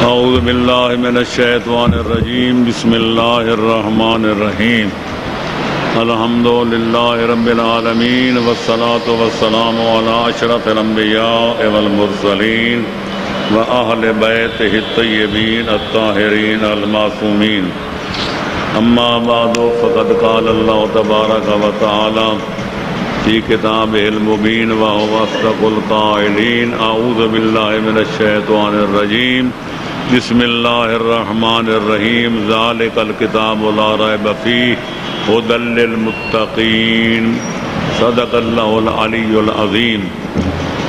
اعوذ باللہ من الشیطان الرجیم بسم اللہ الرحمن الرحیم الحمد للہ رب العالمین والصلاة والسلام علی اشرف الانبیاء والمرسلین واہل بیتہ الطیبین الطاہرین المعصومین اما بعد فقد قال اللہ تبارک وتعالی فی کتابہ المبین وہو اصدق القائلین اعوذ باللہ من الشیطان الرجیم بسم اللہ الرحمن الرحیم ذالک الکتاب لا ریب فیہ ھدی للمتقین صدق اللہ العلی العظیم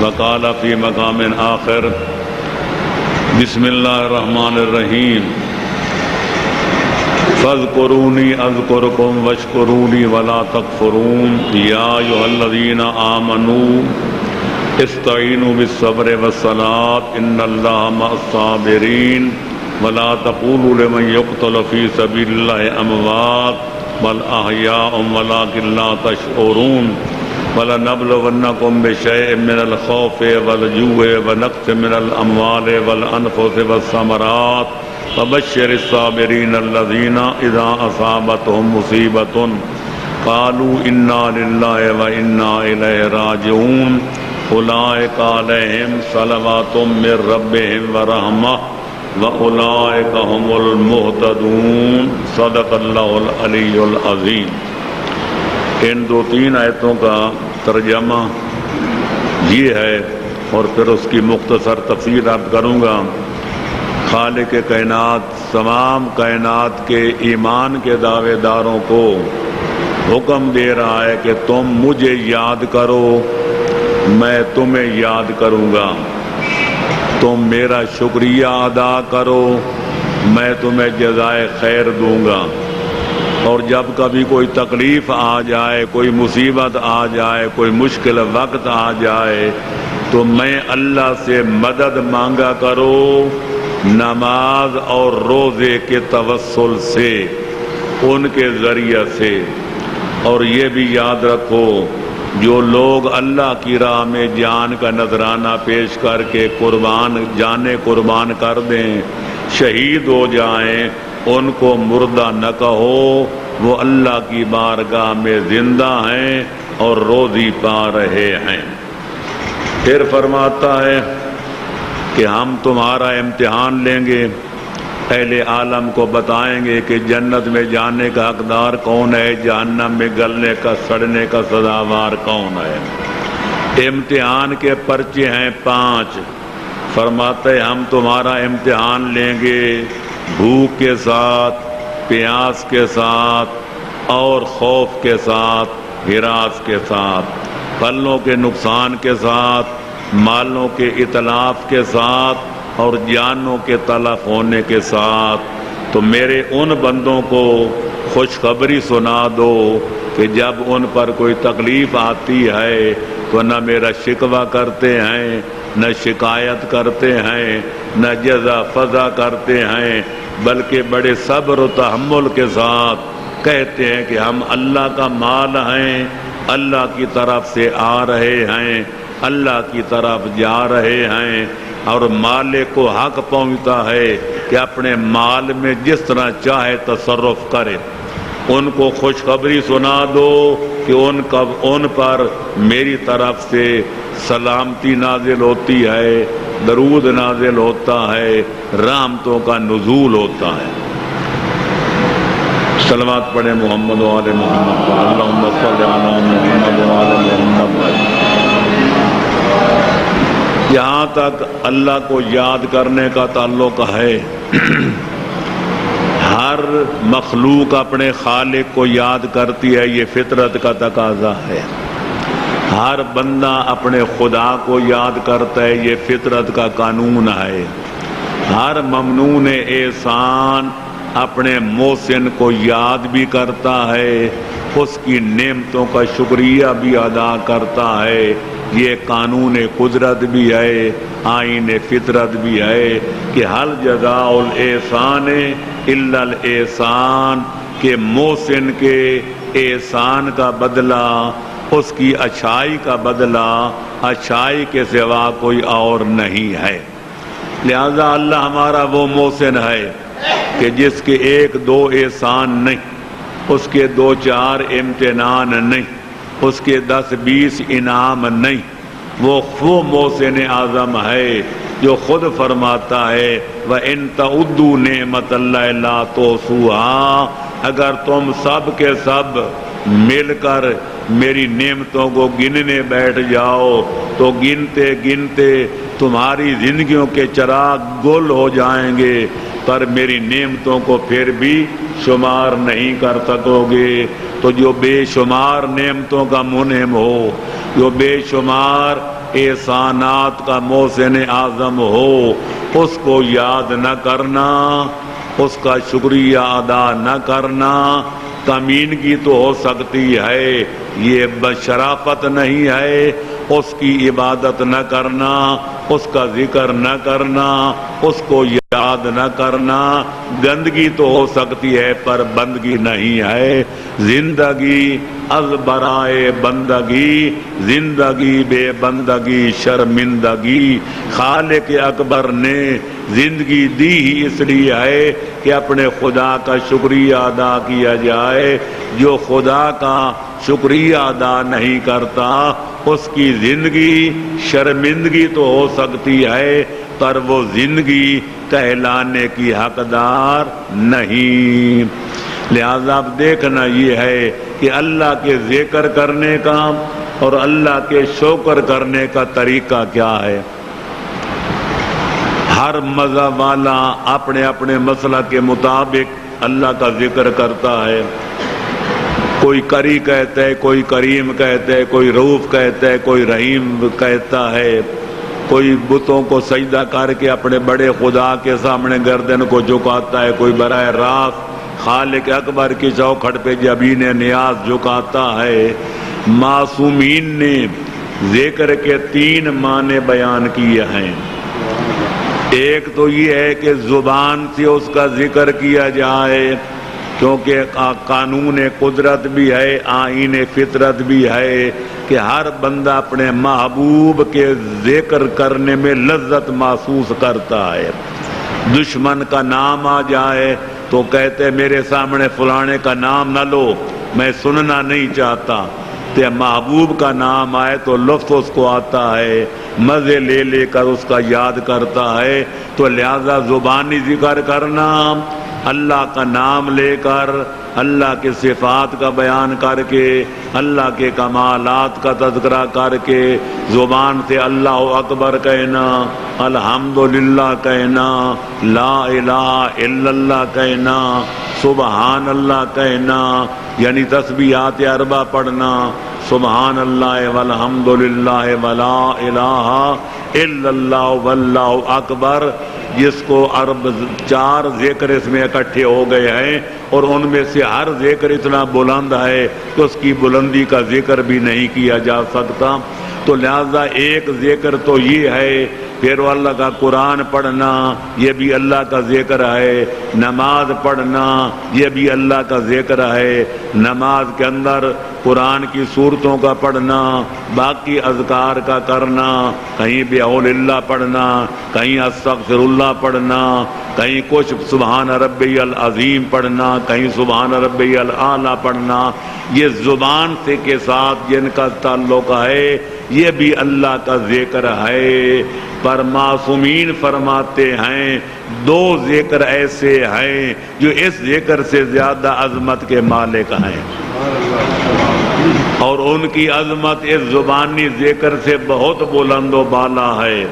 وقال فی مقام آخر بسم اللہ الرحمن الرحیم فاذکرونی اذکرکم واشکرونی ولا تکفرون یا ایھا الذین آمنوا استعینوا بالصبر والصلاة ان اللہ مع الصابرین ولا تقولوا لمن یقتل فی سبیل اللہ اموات بل احیاء ولکن لا تشعرون وَلَنَبْلُوَنَّكُمْ بِشَيْءٍ مِّنَ الْخَوْفِ وَالْجُوعِ وَنَقْصٍ مِّنَ الْأَمْوَالِ وَالْأَنفُسِ وَالثَّمَرَاتِ وَبَشِّرِ الصَّابِرِينَ الَّذِينَ إِذَا أَصَابَتْهُم مُّصِيبَةٌ قَالُوا إِنَّا لِلَّهِ وَإِنَّا إِلَيْهِ رَاجِعُونَ أُولَٰئِكَ عَلَيْهِمْ صَلَوَاتٌ مِّن رَّبِّهِمْ وَرَحْمَةٌ وَأُولَٰئِكَ هُمُ الْمُهْتَدُونَ صدق اللہ العلی العظیم۔ ان دو تین آیتوں کا ترجمہ یہ ہے اور پھر اس کی مختصر تفسیر اب کروں گا۔ خالق کائنات تمام کائنات کے ایمان کے دعوے داروں کو حکم دے رہا ہے کہ تم مجھے یاد کرو، میں تمہیں یاد کروں گا، تم میرا شکریہ ادا کرو، میں تمہیں جزائے خیر دوں گا، اور جب کبھی کوئی تکلیف آ جائے، کوئی مصیبت آ جائے، کوئی مشکل وقت آ جائے تو میں اللہ سے مدد مانگا کرو نماز اور روزے کے توسل سے، ان کے ذریعے سے۔ اور یہ بھی یاد رکھو جو لوگ اللہ کی راہ میں جان کا نذرانہ پیش کر کے قربان کر دیں، شہید ہو جائیں، ان کو مردہ نہ کہو، وہ اللہ کی بارگاہ میں زندہ ہیں اور روزی پا رہے ہیں۔ پھر فرماتا ہے کہ ہم تمہارا امتحان لیں گے، اہل عالم کو بتائیں گے کہ جنت میں جانے کا حقدار کون ہے، جہنم میں گلنے کا سڑنے کا سزاوار کون ہے۔ امتحان کے پرچے ہیں 5۔ فرماتے ہم تمہارا امتحان لیں گے بھوک کے ساتھ، پیاس کے ساتھ اور خوف کے ساتھ، ہراس کے ساتھ، پھلوں کے نقصان کے ساتھ، مالوں کے اتلاف کے ساتھ اور جانوں کے تلف ہونے کے ساتھ۔ تو میرے ان بندوں کو خوشخبری سنا دو کہ جب ان پر کوئی تکلیف آتی ہے تو نہ میرا شکوہ کرتے ہیں، نہ شکایت کرتے ہیں، نہ جزا فضا کرتے ہیں، بلکہ بڑے صبر و تحمل کے ساتھ کہتے ہیں کہ ہم اللہ کا مال ہیں، اللہ کی طرف سے آ رہے ہیں، اللہ کی طرف جا رہے ہیں، اور مالک کو حق پہنچتا ہے کہ اپنے مال میں جس طرح چاہے تصرف کرے۔ ان کو خوشخبری سنا دو کہ ان پر میری طرف سے سلامتی نازل ہوتی ہے، درود نازل ہوتا ہے، رحمتوں کا نزول ہوتا ہے۔ صلوات پڑھیں محمد و آل محمد پر، اللہم صل علی محمد و آل محمد۔ یہاں تک اللہ کو یاد کرنے کا تعلق ہے، ہر مخلوق اپنے خالق کو یاد کرتی ہے، یہ فطرت کا تقاضا ہے۔ ہر بندہ اپنے خدا کو یاد کرتا ہے، یہ فطرت کا قانون ہے۔ ہر ممنون احسان اپنے محسن کو یاد بھی کرتا ہے، اس کی نعمتوں کا شکریہ بھی ادا کرتا ہے۔ یہ قانون قدرت بھی ہے، آئین فطرت بھی ہے کہ حل جزاء الاحسان الا الاحسان، کہ محسن کے احسان کا بدلہ، اس کی اچھائی کا بدلہ اچھائی کے سوا کوئی اور نہیں ہے۔ لہذا اللہ ہمارا وہ محسن ہے کہ جس کے 1-2 احسان نہیں، اس کے 2-4 امتنان نہیں، اس کے 10-20 انعام نہیں، وہ محسن اعظم ہے جو خود فرماتا ہے وَإِن تَعُدُّوا نِعْمَتَ اللَّهِ لَا تُحْصُوهَا، اگر تم سب کے سب مل کر میری نعمتوں کو گننے بیٹھ جاؤ تو گنتے گنتے تمہاری زندگیوں کے چراغ گل ہو جائیں گے، پر میری نعمتوں کو پھر بھی شمار نہیں کر سکو گے۔ تو جو بے شمار نعمتوں کا منعم ہو، جو بے شمار احسانات کا محسن اعظم ہو، اس کو یاد نہ کرنا، اس کا شکریہ ادا نہ کرنا کمینگی تو ہو سکتی ہے، یہ بشرافت نہیں ہے۔ اس کی عبادت نہ کرنا، اس کا ذکر نہ کرنا، اس کو یاد نہ کرنا گندگی تو ہو سکتی ہے پر بندگی نہیں ہے۔ زندگی از برائے بندگی، زندگی بے بندگی شرمندگی۔ خالق اکبر نے زندگی دی ہی اس لیے ہے کہ اپنے خدا کا شکریہ ادا کیا جائے۔ جو خدا کا شکریہ ادا نہیں کرتا اس کی زندگی شرمندگی تو ہو سکتی ہے پر وہ زندگی کہلانے کی حقدار نہیں۔ لہذا اب دیکھنا یہ ہے کہ اللہ کے ذکر کرنے کا اور اللہ کے شکر کرنے کا طریقہ کیا ہے۔ ہر مذہب والا اپنے اپنے مسلک کے مطابق اللہ کا ذکر کرتا ہے۔ کوئی کری کہتا ہے، کوئی کریم کہتا ہے، کوئی رؤوف کہتا ہے، کوئی رحیم کہتا ہے، کوئی بتوں کو سجدہ کر کے اپنے بڑے خدا کے سامنے گردن کو جھکاتا ہے، کوئی براہ راست خالق اکبر کی چوکھٹ پہ جبین نیاز جھکاتا ہے۔ معصومین نے ذکر کے 3 معنی بیان کیے ہیں۔ ایک تو یہ ہے کہ زبان سے اس کا ذکر کیا جائے، کیونکہ قانون قدرت بھی ہے، آئین فطرت بھی ہے کہ ہر بندہ اپنے محبوب کے ذکر کرنے میں لذت محسوس کرتا ہے۔ دشمن کا نام آ جائے تو کہتے میرے سامنے فلانے کا نام نہ لو، میں سننا نہیں چاہتا۔ کہ محبوب کا نام آئے تو لطف اس کو آتا ہے، مزے لے لے کر اس کا یاد کرتا ہے۔ تو لہذا زبانی ذکر کرنا، اللہ کا نام لے کر، اللہ کے صفات کا بیان کر کے، اللہ کے کمالات کا تذکرہ کر کے، زبان سے اللہ اکبر کہنا، الحمدللہ کہنا، لا الہ الا اللہ کہنا، سبحان اللہ کہنا، یعنی تسبیحات 4 پڑھنا، سبحان اللہ والحمدللہ ولا الہ الا اللہ واللہ اکبر، جس کو 4 ذکر اس میں اکٹھے ہو گئے ہیں اور ان میں سے ہر ذکر اتنا بلند ہے کہ اس کی بلندی کا ذکر بھی نہیں کیا جا سکتا۔ تو لہذا ایک ذکر تو یہ ہے، پھر اللہ کا قرآن پڑھنا یہ بھی اللہ کا ذکر ہے، نماز پڑھنا یہ بھی اللہ کا ذکر ہے، نماز کے اندر قرآن کی صورتوں کا پڑھنا، باقی اذکار کا کرنا، کہیں بحول اللہ پڑھنا، کہیں استغفر اللہ پڑھنا، کہیں کچھ سبحان ربی العظیم پڑھنا، کہیں سبحان ربی الاعلیٰ پڑھنا، یہ زبان سے کے ساتھ جن کا تعلق ہے یہ بھی اللہ کا ذکر ہے۔ پر معصومین فرماتے ہیں 2 ذکر ایسے ہیں جو اس ذکر سے زیادہ عظمت کے مالک ہیں، اور ان کی عظمت اس زبانی ذکر سے بہت بلند و بالا ہے۔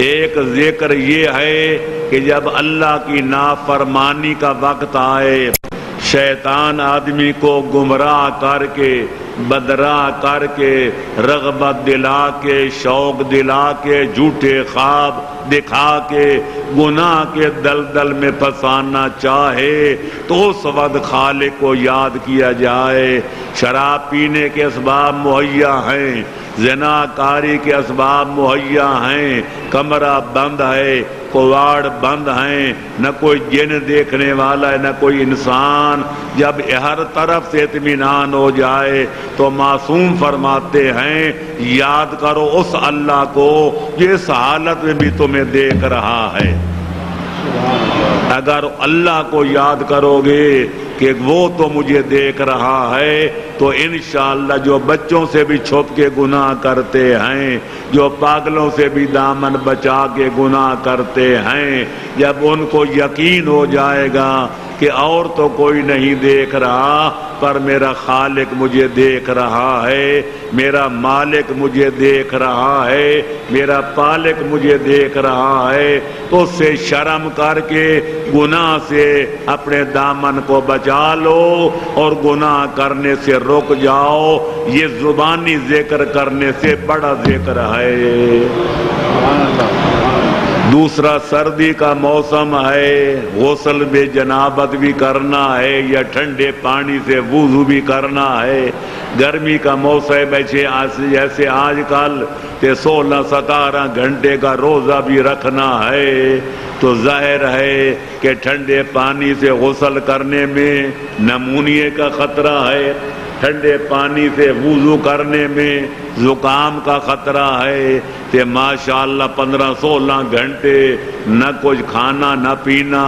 ایک ذکر یہ ہے کہ جب اللہ کی نافرمانی کا وقت آئے، شیطان آدمی کو گمراہ کر کے، بدراہ کر کے، رغبت دلا کے، شوق دلا کے، جھوٹے خواب دکھا کے گناہ کے دلدل میں پھنسانا چاہے تو اس وقت خالق کو یاد کیا جائے۔ شراب پینے کے اسباب مہیا ہیں، زنا کاری کے اسباب مہیا ہیں، کمرہ بند ہے، کواڑ بند ہیں، نہ کوئی جن دیکھنے والا ہے نہ کوئی انسان۔ جب ہر طرف سے اطمینان ہو جائے تو معصوم فرماتے ہیں یاد کرو اس اللہ کو جو اس حالت میں بھی تمہیں دیکھ رہا ہے۔ اگر اللہ کو یاد کرو گے کہ وہ تو مجھے دیکھ رہا ہے تو انشاءاللہ جو بچوں سے بھی چھپ کے گناہ کرتے ہیں، جو پاگلوں سے بھی دامن بچا کے گناہ کرتے ہیں، جب ان کو یقین ہو جائے گا کہ اور تو کوئی نہیں دیکھ رہا پر میرا خالق مجھے دیکھ رہا ہے، میرا مالک مجھے دیکھ رہا ہے، میرا پالک مجھے دیکھ رہا ہے، تو اس سے شرم کر کے گناہ سے اپنے دامن کو بچا لو اور گناہ کرنے سے رک جاؤ۔ یہ زبانی ذکر کرنے سے بڑا ذکر ہے۔ دوسرا سردی کا موسم ہے، غسل بے جنابت بھی کرنا ہے یا ٹھنڈے پانی سے وضو بھی کرنا ہے۔ گرمی کا موسم جیسے آج کل 16-17 گھنٹے کا روزہ بھی رکھنا ہے، تو ظاہر ہے کہ ٹھنڈے پانی سے غسل کرنے میں نمونیے کا خطرہ ہے، ٹھنڈے پانی سے وضو کرنے میں زکام کا خطرہ ہے، کہ ماشاءاللہ 15-16 گھنٹے نہ کچھ کھانا نہ پینا،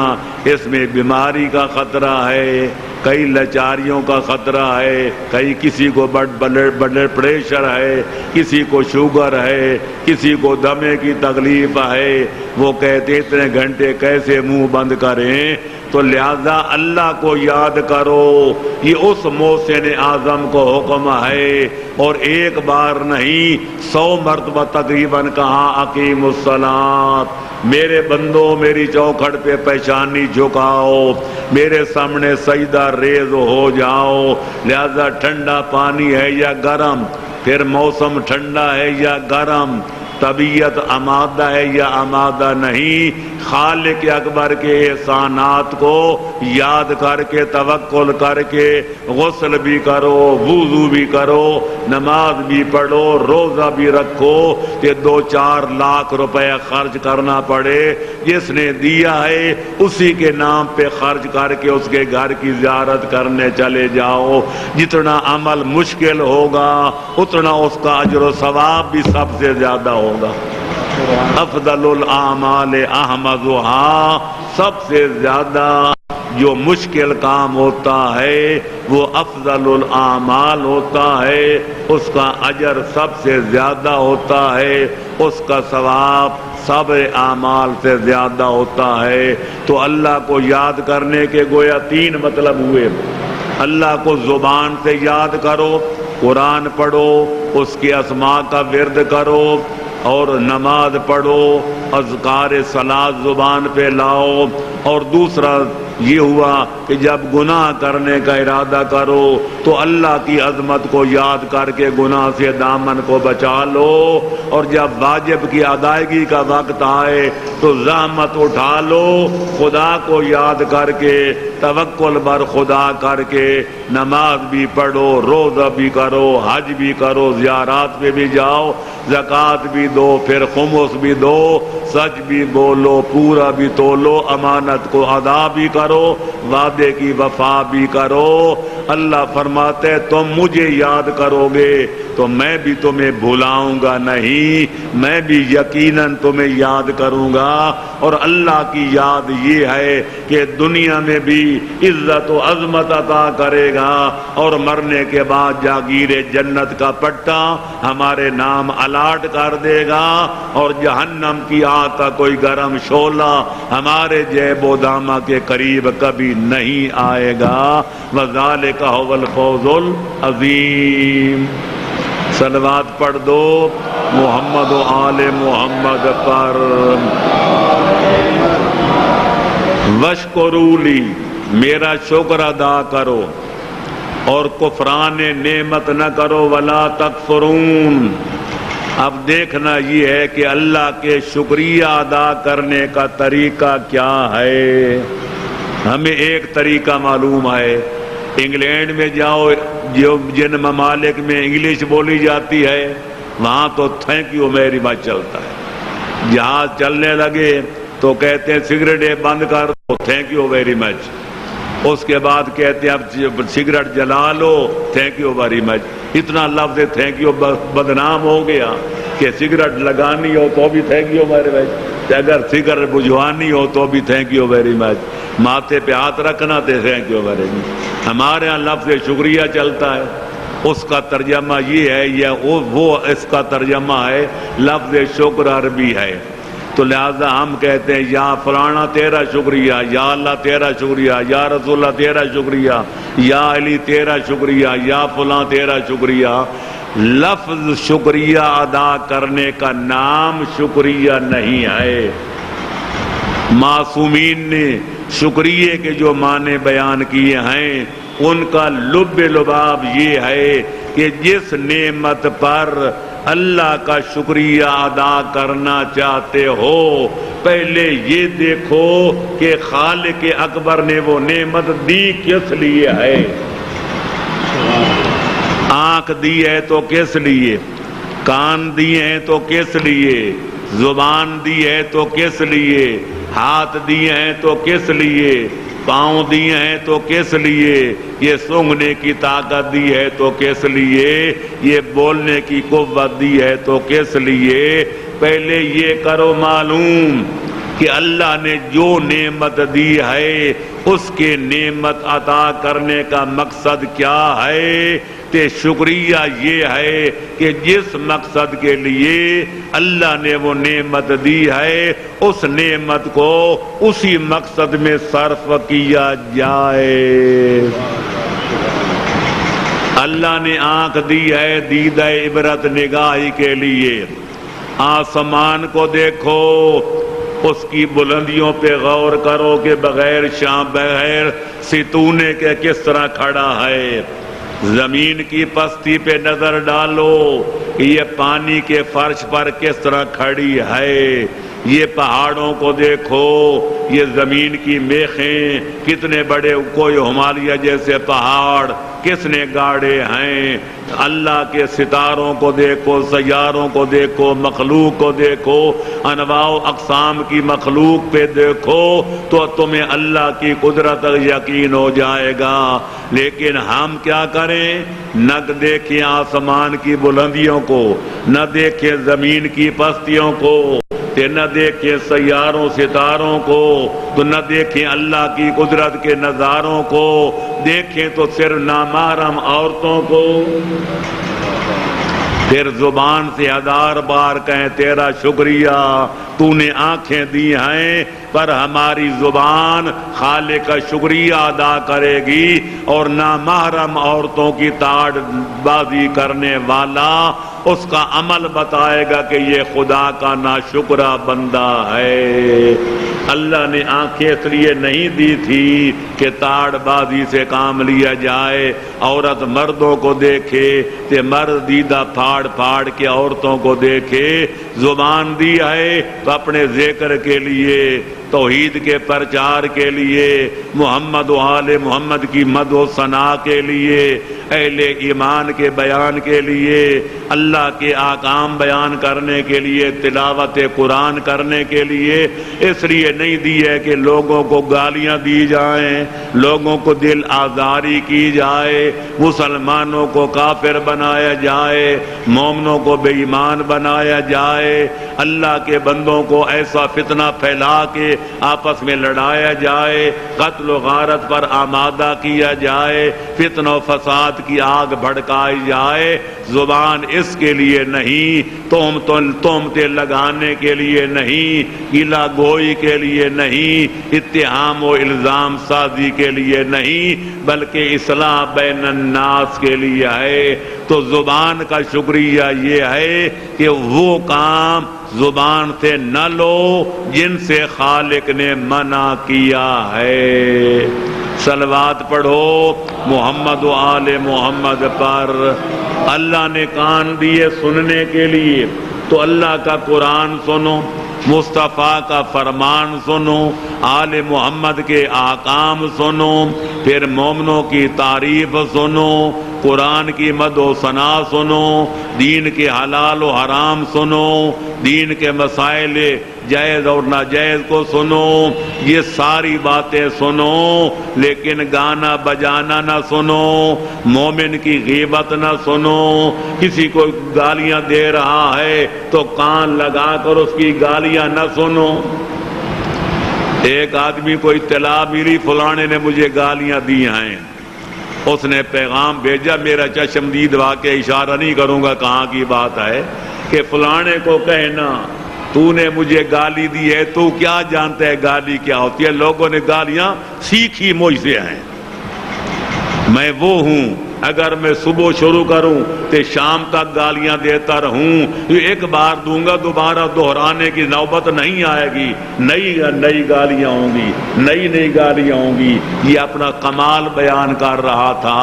اس میں بیماری کا خطرہ ہے، کئی لاچاریوں کا خطرہ ہے، کئی کسی کو بلڈ پریشر ہے، کسی کو شوگر ہے، کسی کو دمے کی تکلیف ہے، وہ کہتے اتنے گھنٹے کیسے منہ بند کریں؟ تو لہذا اللہ کو یاد کرو، یہ اس محسن اعظم کو حکم ہے، اور ایک بار نہیں 100 مرتبہ تقریباً کہا اقیم الصلاۃ، میرے بندو میری چوکھٹ پہ پیشانی جھکاؤ، میرے سامنے سجدہ ریز ہو جاؤ۔ لہذا ٹھنڈا پانی ہے یا گرم، پھر موسم ٹھنڈا ہے یا گرم، طبیعت آمادہ ہے یا آمادہ نہیں، خالق اکبر کے احسانات کو یاد کر کے توکل کر کے غسل بھی کرو، وضو بھی کرو، نماز بھی پڑھو، روزہ بھی رکھو، کہ 2-4 لاکھ روپے خرچ کرنا پڑے، جس نے دیا ہے اسی کے نام پہ خرچ کر کے اس کے گھر کی زیارت کرنے چلے جاؤ۔ جتنا عمل مشکل ہوگا اتنا اس کا اجر و ثواب بھی سب سے زیادہ ہوگا۔ افضل الاعمال احمدھا، سب سے زیادہ جو مشکل کام ہوتا ہے وہ افضل الاعمال ہوتا ہے، اس کا اجر سب سے زیادہ ہوتا ہے، اس کا ثواب سب اعمال سے زیادہ ہوتا ہے۔ تو اللہ کو یاد کرنے کے گویا 3 مطلب ہوئے۔ اللہ کو زبان سے یاد کرو، قرآن پڑھو، اس کے اسماء کا ورد کرو، اور نماز پڑھو، اذکار صلاۃ زبان پہ لاؤ، اور دوسرا یہ ہوا کہ جب گناہ کرنے کا ارادہ کرو تو اللہ کی عظمت کو یاد کر کے گناہ سے دامن کو بچا لو، اور جب واجب کی ادائیگی کا وقت آئے تو زحمت اٹھا لو، خدا کو یاد کر کے توکل بر خدا کر کے نماز بھی پڑھو، روزہ بھی کرو، حج بھی کرو، زیارات پہ بھی جاؤ، زکوٰۃ بھی دو، پھر خمس بھی دو، سچ بھی بولو، پورا بھی تولو، امانت کو ادا بھی کرو، وعدے کی وفا بھی کرو۔ اللہ فرماتے تم مجھے یاد کرو گے تو میں بھی تمہیں بھلاؤں گا نہیں، میں بھی یقیناً تمہیں یاد کروں گا۔ اور اللہ کی یاد یہ ہے کہ دنیا میں بھی عزت و عظمت عطا کرے گا، اور مرنے کے بعد جاگیر جنت کا پٹا ہمارے نام الاٹ کر دے گا، اور جہنم کی آگ کا کوئی گرم شعلہ ہمارے جیب و دامہ کے قریب کبھی نہیں آئے گا۔ وذالک هو الفوز العظیم۔ صلوات پڑھ دو محمد و آل محمد پر۔ وشکروا لی، میرا شکر ادا کرو، اور کفران نعمت نہ کرو، ولا تکفرون۔ اب دیکھنا یہ ہے کہ اللہ کے شکریہ ادا کرنے کا طریقہ کیا ہے۔ ہمیں ایک طریقہ معلوم ہے، انگلینڈ میں جاؤ، جن ممالک میں انگلش بولی جاتی ہے وہاں تو تھینک یو ویری مچ چلتا ہے۔ جہاز چلنے لگے تو کہتے ہیں سگریٹیں بند کر دو، تھینک یو ویری مچ۔ اس کے بعد کہتے ہیں اب سگریٹ جلا لو، تھینک یو ویری مچ. اتنا لفظ تھینک یو بدنام ہو گیا کہ سگریٹ لگانی ہو تو بھی تھینک یو ویری مچ، اگر سگریٹ بجھوانی ہو تو بھی تھینک یو ویری مچ، ماتھے پہ ہاتھ رکھنا تو تھینک یو ویری مچ. ہمارے ہاں لفظ شکریہ چلتا ہے، اس کا ترجمہ یہ ہے یا وہ اس کا ترجمہ ہے لفظ شکر عربی ہے. تو لہذا ہم کہتے ہیں یا فلانا تیرا شکریہ، یا اللہ تیرا شکریہ، یا رسول اللہ تیرا شکریہ، یا علی تیرا شکریہ، یا فلاں تیرا شکریہ. لفظ شکریہ ادا کرنے کا نام شکریہ نہیں ہے. معصومین نے شکریہ کے جو معنی بیان کیے ہیں ان کا لب لباب یہ ہے کہ جس نعمت پر اللہ کا شکریہ ادا کرنا چاہتے ہو پہلے یہ دیکھو کہ خالق اکبر نے وہ نعمت دی کس لیے ہے. آنکھ دی ہے تو کس لیے، کان دیے ہیں تو کس لیے، زبان دی ہے تو کس لیے، ہاتھ دیے ہیں تو کس لیے، پاؤں دیے ہیں تو کس لیے، یہ سونگھنے کی طاقت دی ہے تو کس لیے، یہ بولنے کی قوت دی ہے تو کس لیے. پہلے یہ کرو معلوم کہ اللہ نے جو نعمت دی ہے اس کے نعمت عطا کرنے کا مقصد کیا ہے. کہ شکریہ یہ ہے کہ جس مقصد کے لیے اللہ نے وہ نعمت دی ہے اس نعمت کو اسی مقصد میں صرف کیا جائے. اللہ نے آنکھ دی ہے دیدہ عبرت نگاہی کے لیے. آسمان کو دیکھو، اس کی بلندیوں پہ غور کرو کہ بغیر شام بغیر ستونے کے کس طرح کھڑا ہے. زمین کی پستی پہ نظر ڈالو کہ یہ پانی کے فرش پر کس طرح کھڑی ہے. یہ پہاڑوں کو دیکھو، یہ زمین کی میخیں کتنے بڑے، کوئی ہمالیہ جیسے پہاڑ کس نے گاڑے ہیں. اللہ کے ستاروں کو دیکھو، سیاروں کو دیکھو، مخلوق کو دیکھو، انواع و اقسام کی مخلوق پہ دیکھو تو تمہیں اللہ کی قدرت یقین ہو جائے گا. لیکن ہم کیا کریں؟ نہ دیکھیں آسمان کی بلندیوں کو، نہ دیکھیں زمین کی پستیوں کو، نہ دیکھیں سیاروں ستاروں کو، تو نہ دیکھیں اللہ کی قدرت کے نظاروں کو، دیکھیں تو صرف نامحرم عورتوں کو. پھر زبان سے 1000 بار کہیں تیرا شکریہ، تو نے آنکھیں دی ہیں پر ہماری زبان خالق کا شکریہ ادا کرے گی اور نامحرم عورتوں کی تاڑ بازی کرنے والا اس کا عمل بتائے گا کہ یہ خدا کا ناشکرہ بندہ ہے. اللہ نے آنکھیں اس لیے نہیں دی تھی کہ تاڑ بازی سے کام لیا جائے، عورت مردوں کو دیکھے کہ مرد دیدہ پھاڑ پھاڑ کے عورتوں کو دیکھے. زبان دی ہے تو اپنے ذکر کے لیے، توحید کے پرچار کے لیے، محمد و آل محمد کی مد و ثنا کے لیے، اہل ایمان کے بیان کے لیے، اللہ کے احکام بیان کرنے کے لیے، تلاوت قرآن کرنے کے لیے. اس لیے نہیں دی ہے کہ لوگوں کو گالیاں دی جائیں، لوگوں کو دل آزاری کی جائے، مسلمانوں کو کافر بنایا جائے، مومنوں کو بے ایمان بنایا جائے، اللہ کے بندوں کو ایسا فتنہ پھیلا کے آپس میں لڑایا جائے، قتل و غارت پر آمادہ کیا جائے، فتنہ و فساد کی آگ بھڑکائی جائے. زبان اس کے لیے نہیں، تہمتیں لگانے کے لیے نہیں، گیلا گوئی کے لیے نہیں، اتہام و الزام سازی کے لیے نہیں، بلکہ اصلاح بین الناس کے لیے ہے. تو زبان کا شکریہ یہ ہے کہ وہ کام زبان سے نہ لو جن سے خالق نے منع کیا ہے. صلوات پڑھو محمد و آل محمد پر. اللہ نے کان دیے سننے کے لیے تو اللہ کا قرآن سنو، مصطفیٰ کا فرمان سنو، آل محمد کے احکام سنو، پھر مومنوں کی تعریف سنو، قرآن کی مد و ثنا سنو، دین کے حلال و حرام سنو، دین کے مسائل جائز اور ناجائز کو سنو، یہ ساری باتیں سنو، لیکن گانا بجانا نہ سنو، مومن کی غیبت نہ سنو، کسی کو گالیاں دے رہا ہے تو کان لگا کر اس کی گالیاں نہ سنو۔ ایک آدمی کو اطلاع ملی فلانے نے مجھے گالیاں دی ہیں، اس نے پیغام بھیجا، میرا چشمدید واقعہ اشارہ نہیں کروں گا کہاں کی بات ہے، کہ فلانے کو کہنا تو نے مجھے گالی دی ہے، تو کیا جانتا ہے گالی کیا ہوتی ہے؟ لوگوں نے گالیاں سیکھی مجھ سے ہیں، میں وہ ہوں اگر میں صبح شروع کروں تو شام تک گالیاں دیتا رہوں، ایک بار دوں گا دوبارہ دہرانے کی نوبت نہیں آئے گی، نئی گالیاں ہوں گی، نئی گالیاں ہوں گی۔ یہ اپنا کمال بیان کر رہا تھا،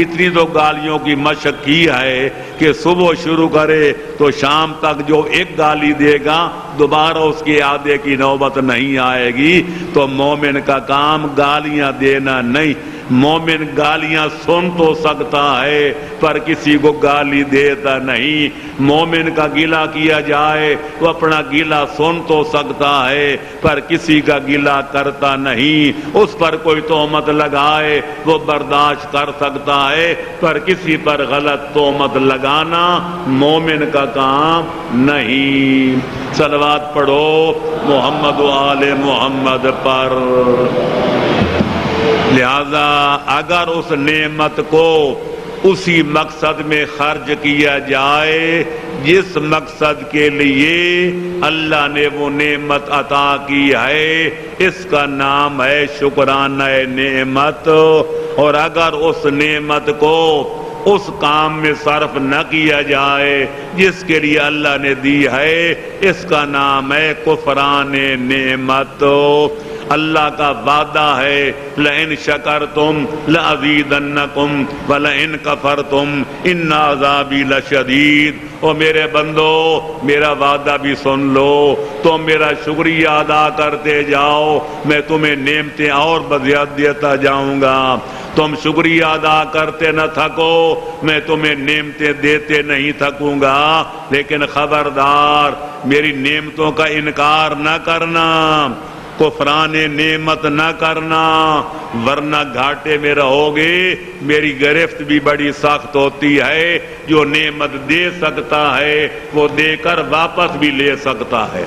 اتنی تو گالیوں کی مشق کی ہے کہ صبح شروع کرے تو شام تک جو ایک گالی دے گا دوبارہ اس کی اعادے کی نوبت نہیں آئے گی۔ تو مومن کا کام گالیاں دینا نہیں، مومن گالیاں سن تو سکتا ہے پر کسی کو گالی دیتا نہیں۔ مومن کا گلہ کیا جائے وہ اپنا گلہ سن تو سکتا ہے پر کسی کا گلہ کرتا نہیں، اس پر کوئی تہمت لگائے وہ برداشت کر سکتا ہے پر کسی پر غلط تہمت لگانا مومن کا کام نہیں۔ صلوات پڑھو محمد و آل محمد پر۔ لہذا اگر اس نعمت کو اسی مقصد میں خرچ کیا جائے جس مقصد کے لیے اللہ نے وہ نعمت عطا کی ہے، اس کا نام ہے شکرانہ نعمت۔ اور اگر اس نعمت کو اس کام میں صرف نہ کیا جائے جس کے لیے اللہ نے دی ہے، اس کا نام ہے کفران نعمت۔ اللہ کا وعدہ ہے لئن شکرتم لازیدنکم ولئن کفرتم ان عذابی لشدید۔ او میرے بندو میرا وعدہ بھی سن لو، تم میرا شکریہ ادا کرتے جاؤ، میں تمہیں نعمتیں اور بزیادہ دیتا جاؤں گا۔ تم شکریہ ادا کرتے نہ تھکو، میں تمہیں نعمتیں دیتے نہیں تھکوں گا، لیکن خبردار میری نعمتوں کا انکار نہ کرنا، کفران نعمت نہ کرنا، ورنہ گھاٹے میں رہو گے۔ میری گرفت بھی بڑی سخت ہوتی ہے، جو نعمت دے سکتا ہے وہ دے کر واپس بھی لے سکتا ہے۔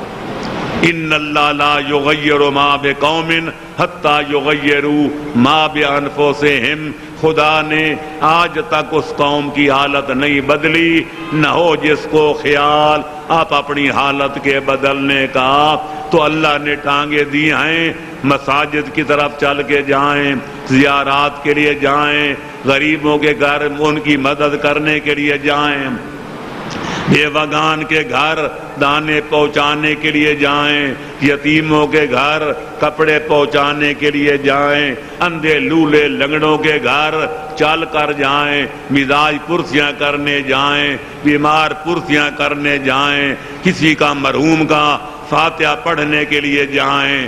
ان اللہ لا یغیر ما بقوم حتی یغیروا ما بانفسہم۔ خدا نے آج تک اس قوم کی حالت نہیں بدلی، نہ ہو جس کو خیال آپ اپنی حالت کے بدلنے کا۔ تو اللہ نے ٹانگیں دی ہیں، مساجد کی طرف چل کے جائیں، زیارات کے لیے جائیں، غریبوں کے گھر ان کی مدد کرنے کے لیے جائیں، بیوگان کے گھر دانے پہنچانے کے لیے جائیں، یتیموں کے گھر کپڑے پہنچانے کے لیے جائیں، اندھے لولے لنگڑوں کے گھر چل کر جائیں، مزاج پرسیاں کرنے جائیں، بیمار پرسیاں کرنے جائیں، کسی کا مرحوم کا فاتحہ پڑھنے کے لیے جائیں،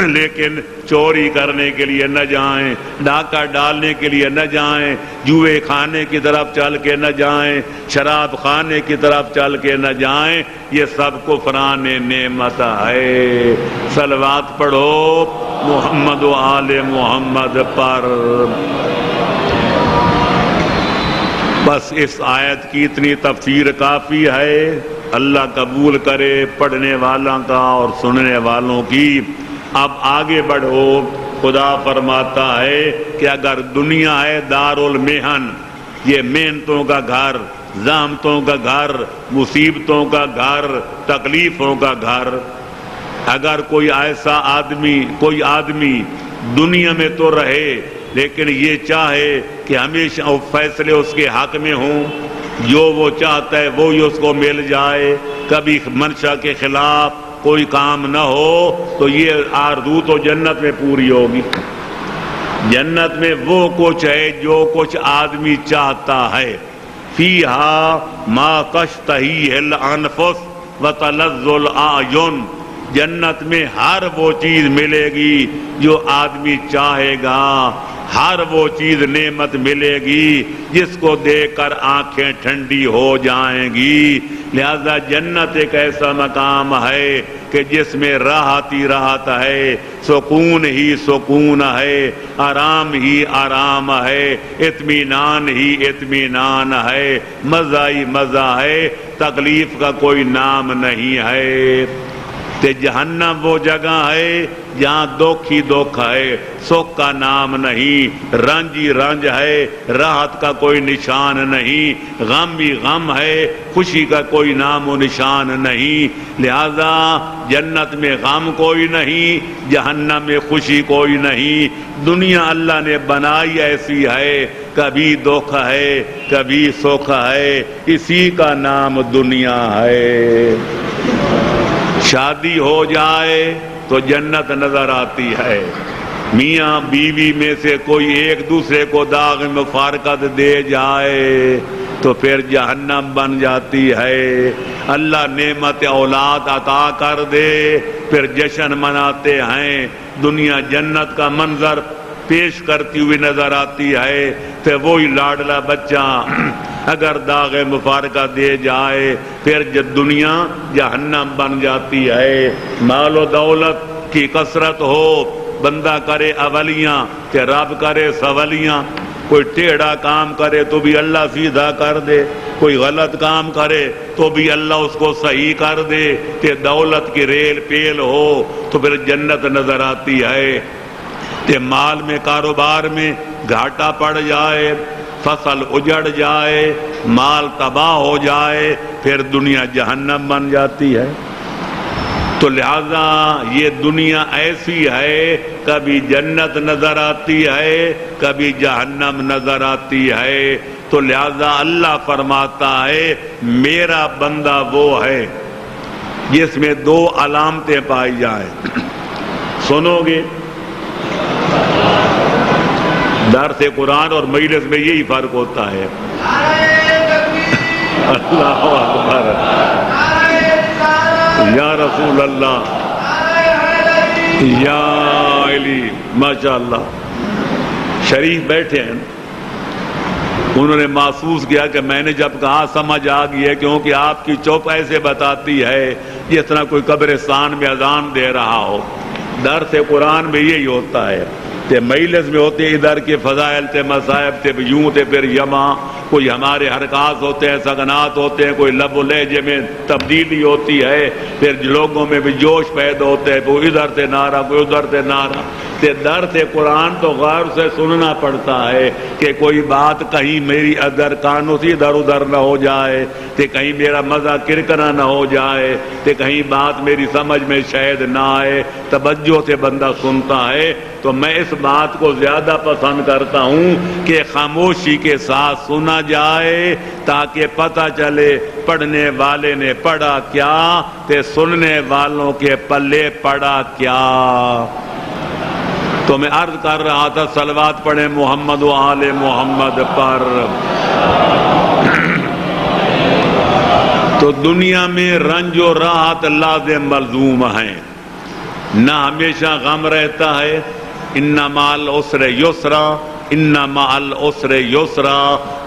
لیکن چوری کرنے کے لیے نہ جائیں، ڈاکہ ڈالنے کے لیے نہ جائیں، جوئے کھانے کی طرف چل کے نہ جائیں، شراب خانے کی طرف چل کے نہ جائیں۔ یہ سب کفران نعمت ہے۔ صلوات پڑھو محمد و آل محمد پر۔ بس اس آیت کی اتنی تفسیر کافی ہے، اللہ قبول کرے پڑھنے والوں کا اور سننے والوں کی۔ اب آگے بڑھو۔ خدا فرماتا ہے کہ اگر دنیا ہے دار المحن، یہ محنتوں کا گھر، زحمتوں کا گھر، مصیبتوں کا گھر، تکلیفوں کا گھر، اگر کوئی ایسا کوئی آدمی دنیا میں تو رہے لیکن یہ چاہے کہ ہمیشہ فیصلے اس کے حق میں ہوں، جو وہ چاہتا ہے وہی اس کو مل جائے، کبھی منشا کے خلاف کوئی کام نہ ہو، تو یہ آرزو تو جنت میں پوری ہوگی۔ جنت میں وہ کچھ ہے جو کچھ آدمی چاہتا ہے، فیہا ما تشتہیہ الانفس وتلذ الاعین۔ جنت میں ہر وہ چیز ملے گی جو آدمی چاہے گا، ہر وہ چیز نعمت ملے گی جس کو دیکھ کر آنکھیں ٹھنڈی ہو جائیں گی۔ لہذا جنت ایک ایسا مقام ہے کہ جس میں راحت ہی راحت ہے، سکون ہی سکون ہے، آرام ہی آرام ہے، اطمینان ہی اطمینان ہے، مزہ ہی مزہ ہے، تکلیف کا کوئی نام نہیں ہے۔ تے جہنم وہ جگہ ہے جہاں دکھ ہی دکھ ہے، سکھ کا نام نہیں، رنج ہی رنج ہے، راحت کا کوئی نشان نہیں، غم ہی غم ہے، خوشی کا کوئی نام و نشان نہیں۔ لہذا جنت میں غم کوئی نہیں، جہنم میں خوشی کوئی نہیں۔ دنیا اللہ نے بنائی ایسی ہے، کبھی دکھ ہے کبھی سکھ ہے، اسی کا نام دنیا ہے۔ شادی ہو جائے تو جنت نظر آتی ہے، میاں بیوی میں سے کوئی ایک دوسرے کو داغ مفارقت دے جائے تو پھر جہنم بن جاتی ہے۔ اللہ نعمت اولاد عطا کر دے پھر جشن مناتے ہیں، دنیا جنت کا منظر پیش کرتی ہوئی نظر آتی ہے، تو وہی لاڈلا بچہ اگر داغ مفارقہ دے جائے پھر دنیا جہنم بن جاتی ہے۔ مال و دولت کی کثرت ہو، بندہ کرے اولیاں کہ رب کرے سولیاں، کوئی ٹیڑھا کام کرے تو بھی اللہ سیدھا کر دے، کوئی غلط کام کرے تو بھی اللہ اس کو صحیح کر دے، کہ دولت کی ریل پیل ہو تو پھر جنت نظر آتی ہے۔ کہ مال میں کاروبار میں گھاٹا پڑ جائے، فصل اجڑ جائے، مال تباہ ہو جائے، پھر دنیا جہنم بن جاتی ہے۔ تو لہذا یہ دنیا ایسی ہے، کبھی جنت نظر آتی ہے کبھی جہنم نظر آتی ہے۔ تو لہذا اللہ فرماتا ہے میرا بندہ وہ ہے جس میں دو علامتیں پائی جائیں۔ سنو گے درس قرآن اور مجلس میں یہی فرق ہوتا ہے۔ اللہ اکبر، یا رسول اللہ، یا علی، ماشاءاللہ۔ شریف بیٹھے ہیں، انہوں نے محسوس کیا کہ میں نے جب کہا سمجھ آ گئی ہے، کیونکہ آپ کی چوپ ایسے بتاتی ہے جس طرح کوئی قبرستان میں اذان دے رہا ہو۔ درس قرآن میں یہی ہوتا ہے کہ مجلس میں ہوتے ادھر کے فضائل تھے، مصائب تھے، یوں تھے، پھر یماں کوئی ہمارے حرکات ہوتے ہیں، سکنات ہوتے ہیں، کوئی لب و لہجے میں تبدیلی ہوتی ہے، پھر لوگوں میں بھی جوش پیدا ہوتے ہیں، کوئی ادھر سے نعرہ کوئی ادھر سے نعرہ۔ درس قرآن تو غور سے سننا پڑتا ہے کہ کوئی بات کہیں میری ادھر کانوں سے ادھر ادھر نہ ہو جائے، کہ کہیں میرا مزہ کرکنا نہ ہو جائے، کہ کہیں بات میری سمجھ میں شاید نہ آئے، توجہ سے بندہ سنتا ہے۔ تو میں اس بات کو زیادہ پسند کرتا ہوں کہ خاموشی کے ساتھ سنا جائے، تاکہ پتہ چلے پڑھنے والے نے پڑھا کیا، تے سننے والوں کے پلے پڑا کیا۔ تو میں عرض کر رہا تھا صلوات پڑھیں محمد و آل محمد پر۔ تو دنیا میں رنج و راحت لازم ملزوم ہیں، نہ ہمیشہ غم رہتا ہے۔ ان مع العسر یسرا، ان مع العسر یسرا،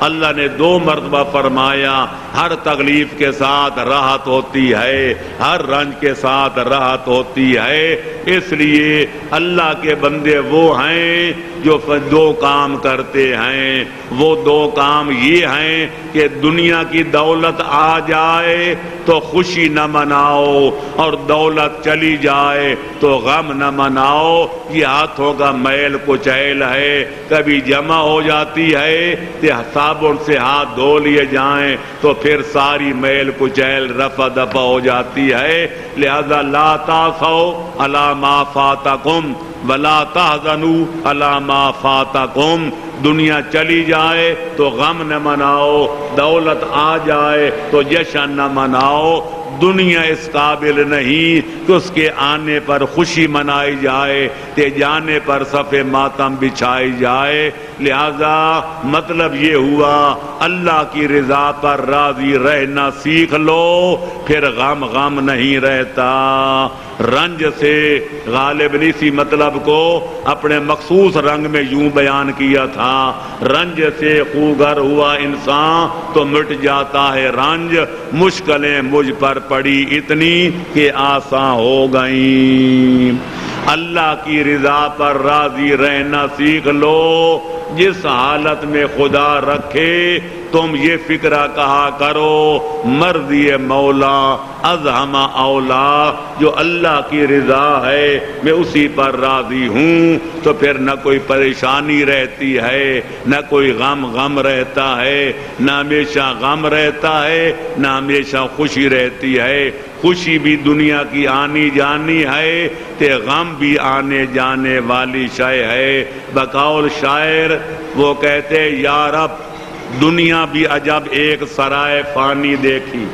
اللہ نے 2 مرتبہ فرمایا ہر تکلیف کے ساتھ راحت ہوتی ہے، ہر رنج کے ساتھ راحت ہوتی ہے۔ اس لیے اللہ کے بندے وہ ہیں جو 2 کام کرتے ہیں۔ وہ 2 کام یہ ہیں کہ دنیا کی دولت آ جائے تو خوشی نہ مناؤ، اور دولت چلی جائے تو غم نہ مناؤ۔ یہ ہاتھوں کا میل کچیل ہے، کبھی جمع ہو جاتی ہے کہ صابن سے ہاتھ دھو لیے جائیں تو پھر ساری میل کچیل رفع دفع ہو جاتی ہے۔ لہذا لا تاسوا علی ما فاتکم ولا تحزنوا علی ما فاتکم۔ دنیا چلی جائے تو غم نہ مناؤ، دولت آ جائے تو جشن نہ مناؤ۔ دنیا اس قابل نہیں کہ اس کے آنے پر خوشی منائی جائے، تے جانے پر صف ماتم بچھائی جائے۔ لہذا مطلب یہ ہوا اللہ کی رضا پر راضی رہنا سیکھ لو، پھر غم غم نہیں رہتا۔ رنج سے غالب نے اسی مطلب کو اپنے مخصوص رنگ میں یوں بیان کیا تھا، رنج سے خوگر ہوا انسان تو مٹ جاتا ہے رنج، مشکلیں مجھ پر پڑی اتنی کہ آسان ہو گئیں۔ اللہ کی رضا پر راضی رہنا سیکھ لو، جس حالت میں خدا رکھے تم یہ فکرہ کہا کرو مرضی مولا از ہمہ اولا، جو اللہ کی رضا ہے میں اسی پر راضی ہوں، تو پھر نہ کوئی پریشانی رہتی ہے، نہ کوئی غم رہتا ہے، نہ ہمیشہ غم رہتا ہے، نہ ہمیشہ خوشی رہتی ہے۔ خوشی بھی دنیا کی آنی جانی ہے، تے غم بھی آنے جانے والی شے ہے۔ بقول شاعر وہ کہتے یا رب دنیا بھی عجب ایک سرائے فانی دیکھی،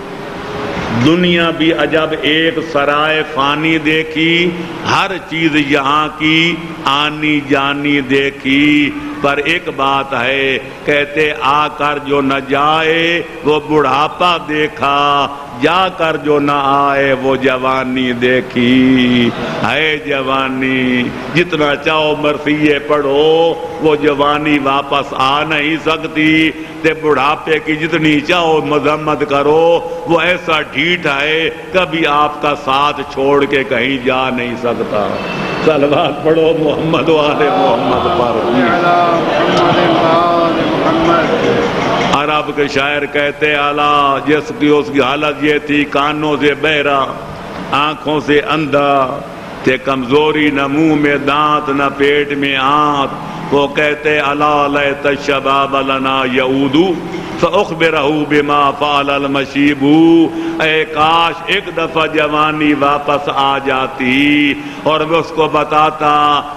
دنیا بھی عجب ایک سرائے فانی دیکھی، ہر چیز یہاں کی آنی جانی دیکھی، پر ایک بات ہے کہتے آ کر جو نہ جائے وہ بڑھاپا دیکھا، جا کر جو نہ آئے وہ جوانی دیکھی۔ ہے جوانی جتنا چاہو مرثیے پڑھو، وہ جوانی واپس آ نہیں سکتی، تے بڑھاپے کی جتنی چاہو مذمت کرو وہ ایسا ڈھیٹ ہے کبھی آپ کا ساتھ چھوڑ کے کہیں جا نہیں سکتا۔ صلوات پڑھو محمد و آل محمد پر۔ عرب کے شاعر کہتے اعلیٰ جس کی اس کی حالت یہ تھی، کانوں سے بہرا آنکھوں سے اندھا، تے کمزوری نہ منہ میں دانت نہ پیٹ میں آنت، وہ کہتے الا لیت الشباب لنا یعود فاخبرہ بما فعل المشیب، اے کاش ایک دفعہ جوانی واپس آ جاتی اور میں اس کو بتاتا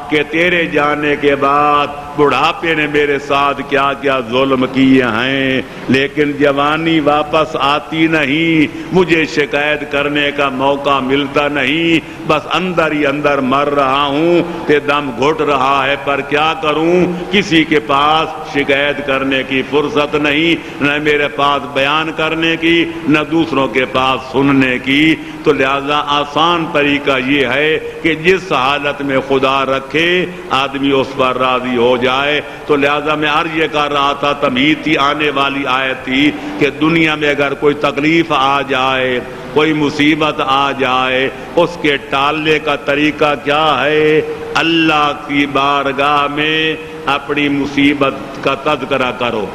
کہ تیرے جانے کے بعد بڑھاپے نے میرے ساتھ کیا کیا ظلم کیے ہیں، لیکن جوانی واپس آتی نہیں، مجھے شکایت کرنے کا موقع ملتا نہیں، بس اندر ہی اندر مر رہا ہوں، تے دم گھٹ رہا ہے، پر کیا کروں، کسی کے پاس شکایت کرنے کی فرصت نہیں، نہ میرے پاس بیان کرنے کی، نہ دوسروں کے پاس سننے کی۔ تو لہذا آسان طریقہ یہ ہے کہ جس حالت میں خدا رکھے آدمی اس پر راضی ہو جائے۔ تو لہذا میں عرض یہ کر رہا تھا، تمہید تھی، آنے والی آیت تھی کہ دنیا میں اگر کوئی تکلیف آ جائے، کوئی مصیبت آ جائے، اس کے ٹالنے کا طریقہ کیا ہے؟ اللہ کی بارگاہ میں اپنی مصیبت کا تذکرہ کرو،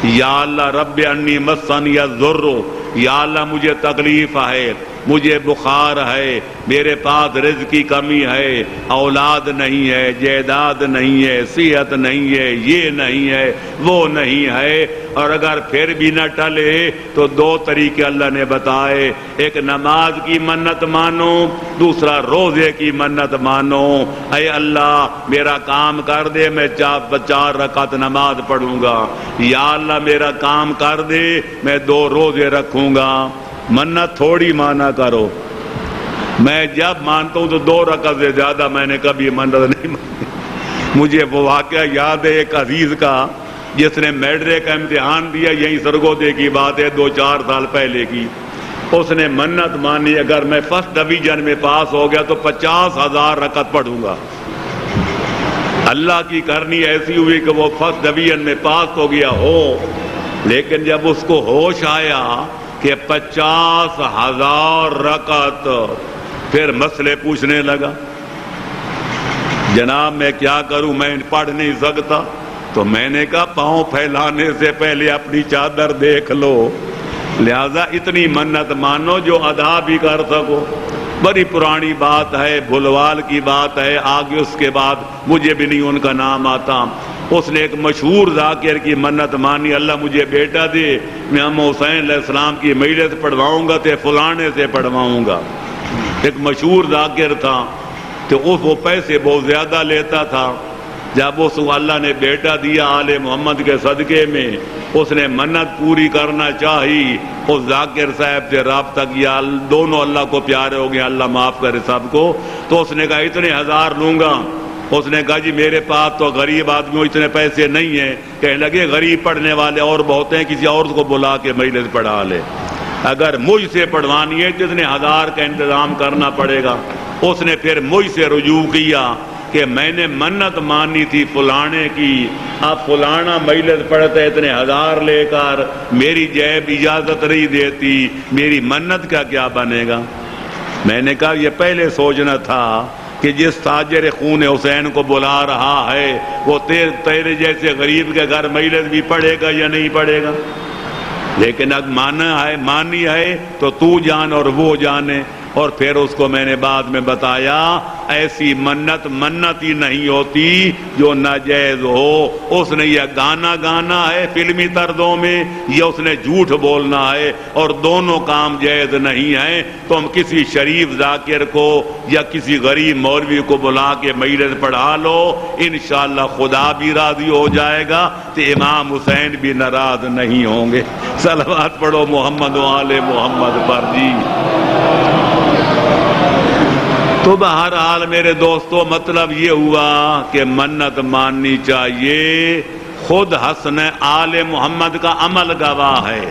یا اللہ رب انی مسنی الضر، یا اللہ مجھے تکلیف ہے، مجھے بخار ہے، میرے پاس رزق کی کمی ہے، اولاد نہیں ہے، جائیداد نہیں ہے، صحت نہیں ہے، یہ نہیں ہے، وہ نہیں ہے۔ اور اگر پھر بھی نہ ٹلے تو دو طریقے اللہ نے بتائے، ایک نماز کی منت مانو، دوسرا روزے کی منت مانو۔ اے اللہ میرا کام کر دے، میں 4 رکعت نماز پڑھوں گا، یا اللہ میرا کام کر دے، میں 2 روزے رکھوں گا۔ منت تھوڑی مانا کرو، میں جب مانتا ہوں تو 2 رکعت سے زیادہ میں نے کبھی منت نہیں مانی۔ مجھے وہ واقعہ یاد ہے ایک عزیز کا جس نے میٹرک کا امتحان دیا، یہی سرگودے کی بات ہے 2-4 سال پہلے کی۔ اس نے منت مانی اگر میں فرسٹ ڈویژن میں پاس ہو گیا تو 50,000 رکعت پڑھوں گا۔ اللہ کی کرنی ایسی ہوئی کہ وہ فرسٹ ڈویژن میں پاس ہو گیا ہو، لیکن جب اس کو ہوش آیا کہ 50,000 رکعت، پھر مسئلے پوچھنے لگا، جناب میں کیا کروں، میں پڑھ نہیں سکتا۔ تو میں نے کہا پاؤں پھیلانے سے پہلے اپنی چادر دیکھ لو، لہذا اتنی منت مانو جو ادا بھی کر سکو۔ بڑی پرانی بات ہے، بھلوال کی بات ہے، آگے اس کے بعد مجھے بھی نہیں ان کا نام آتا۔ اس نے ایک مشہور ذاکر کی منت مانی، اللہ مجھے بیٹا دے، میں امام حسین علیہ السلام کی میلت پڑھواؤں گا، تے فلانے سے پڑھواؤں گا۔ ایک مشہور ذاکر تھا، تو وہ پیسے بہت زیادہ لیتا تھا، جب اس کو اللہ نے بیٹا دیا آل محمد کے صدقے میں، اس نے منت پوری کرنا چاہی، اس ذاکر صاحب سے رابطہ کیا، دونوں اللہ کو پیارے ہو گئے، اللہ معاف کرے سب کو، تو اس نے کہا اتنے 1000 لوں گا۔ اس نے کہا جی میرے پاس تو غریب آدمیوں اتنے پیسے نہیں ہیں۔ کہنے لگے غریب پڑھنے والے اور بہت ہیں، کسی اور کو بلا کے مجلس پڑھا لے، اگر مجھ سے پڑھوانی ہے تو اتنے 1000 کا انتظام کرنا پڑے گا۔ اس نے پھر مجھ سے رجوع کیا کہ میں نے منت مانی تھی فلانے کی، اب فلانا مجلس پڑھتا ہے اتنے 1000 لے کر، میری جیب اجازت نہیں دیتی، میری منت کا کیا بنے گا؟ میں نے کہا یہ پہلے سوچنا تھا کہ جس تاجر خون حسین کو بلا رہا ہے وہ تیرے جیسے غریب کے گھر مجلس بھی پڑھے گا یا نہیں پڑھے گا، لیکن اب مانی ہے تو تو جان اور وہ جانے۔ اور پھر اس کو میں نے بعد میں بتایا ایسی منت ہی نہیں ہوتی جو ناجائز ہو۔ اس نے یہ گانا ہے فلمی طرزوں میں، یا اس نے جھوٹ بولنا ہے، اور دونوں کام جائز نہیں ہیں۔ تم کسی شریف ذاکر کو یا کسی غریب مولوی کو بلا کے مجلس پڑھا لو، انشاءاللہ خدا بھی راضی ہو جائے گا تو امام حسین بھی ناراض نہیں ہوں گے۔ صلوات پڑھو محمد و آل محمد پر جی۔ تو بہرحال میرے دوستو مطلب یہ ہوا کہ منت ماننی چاہیے۔ خود حسن آل محمد کا عمل گواہ ہے،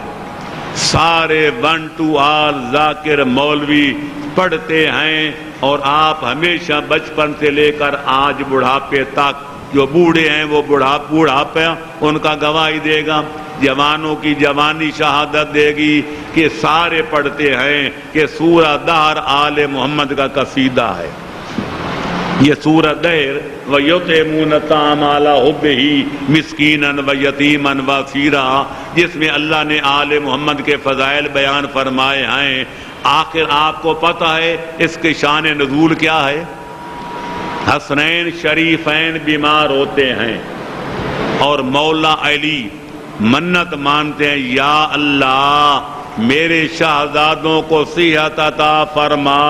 سارے 1 to all ذاکر مولوی پڑھتے ہیں، اور آپ ہمیشہ بچپن سے لے کر آج بڑھاپے تک، جو بوڑھے ہیں وہ بوڑھاپے ان کا گواہی دے گا، جوانوں کی جوانی شہادت دے گی کہ سارے پڑھتے ہیں کہ سورہ دہر آل محمد کا قصیدہ ہے۔ یہ سورہ دہر وَيُطْعِمُونَ الطَّعَامَ عَلَىٰ حُبِّهِ مِسْكِينًا وَيَتِيمًا وَأَسِيرًا، جس میں اللہ نے آل محمد کے فضائل بیان فرمائے ہیں۔ آخر آپ کو پتہ ہے اس کی شان نزول کیا ہے؟ حسنین شریفین بیمار ہوتے ہیں اور مولا علی منت مانتے ہیں، یا اللہ میرے شہزادوں کو صحت عطا فرما،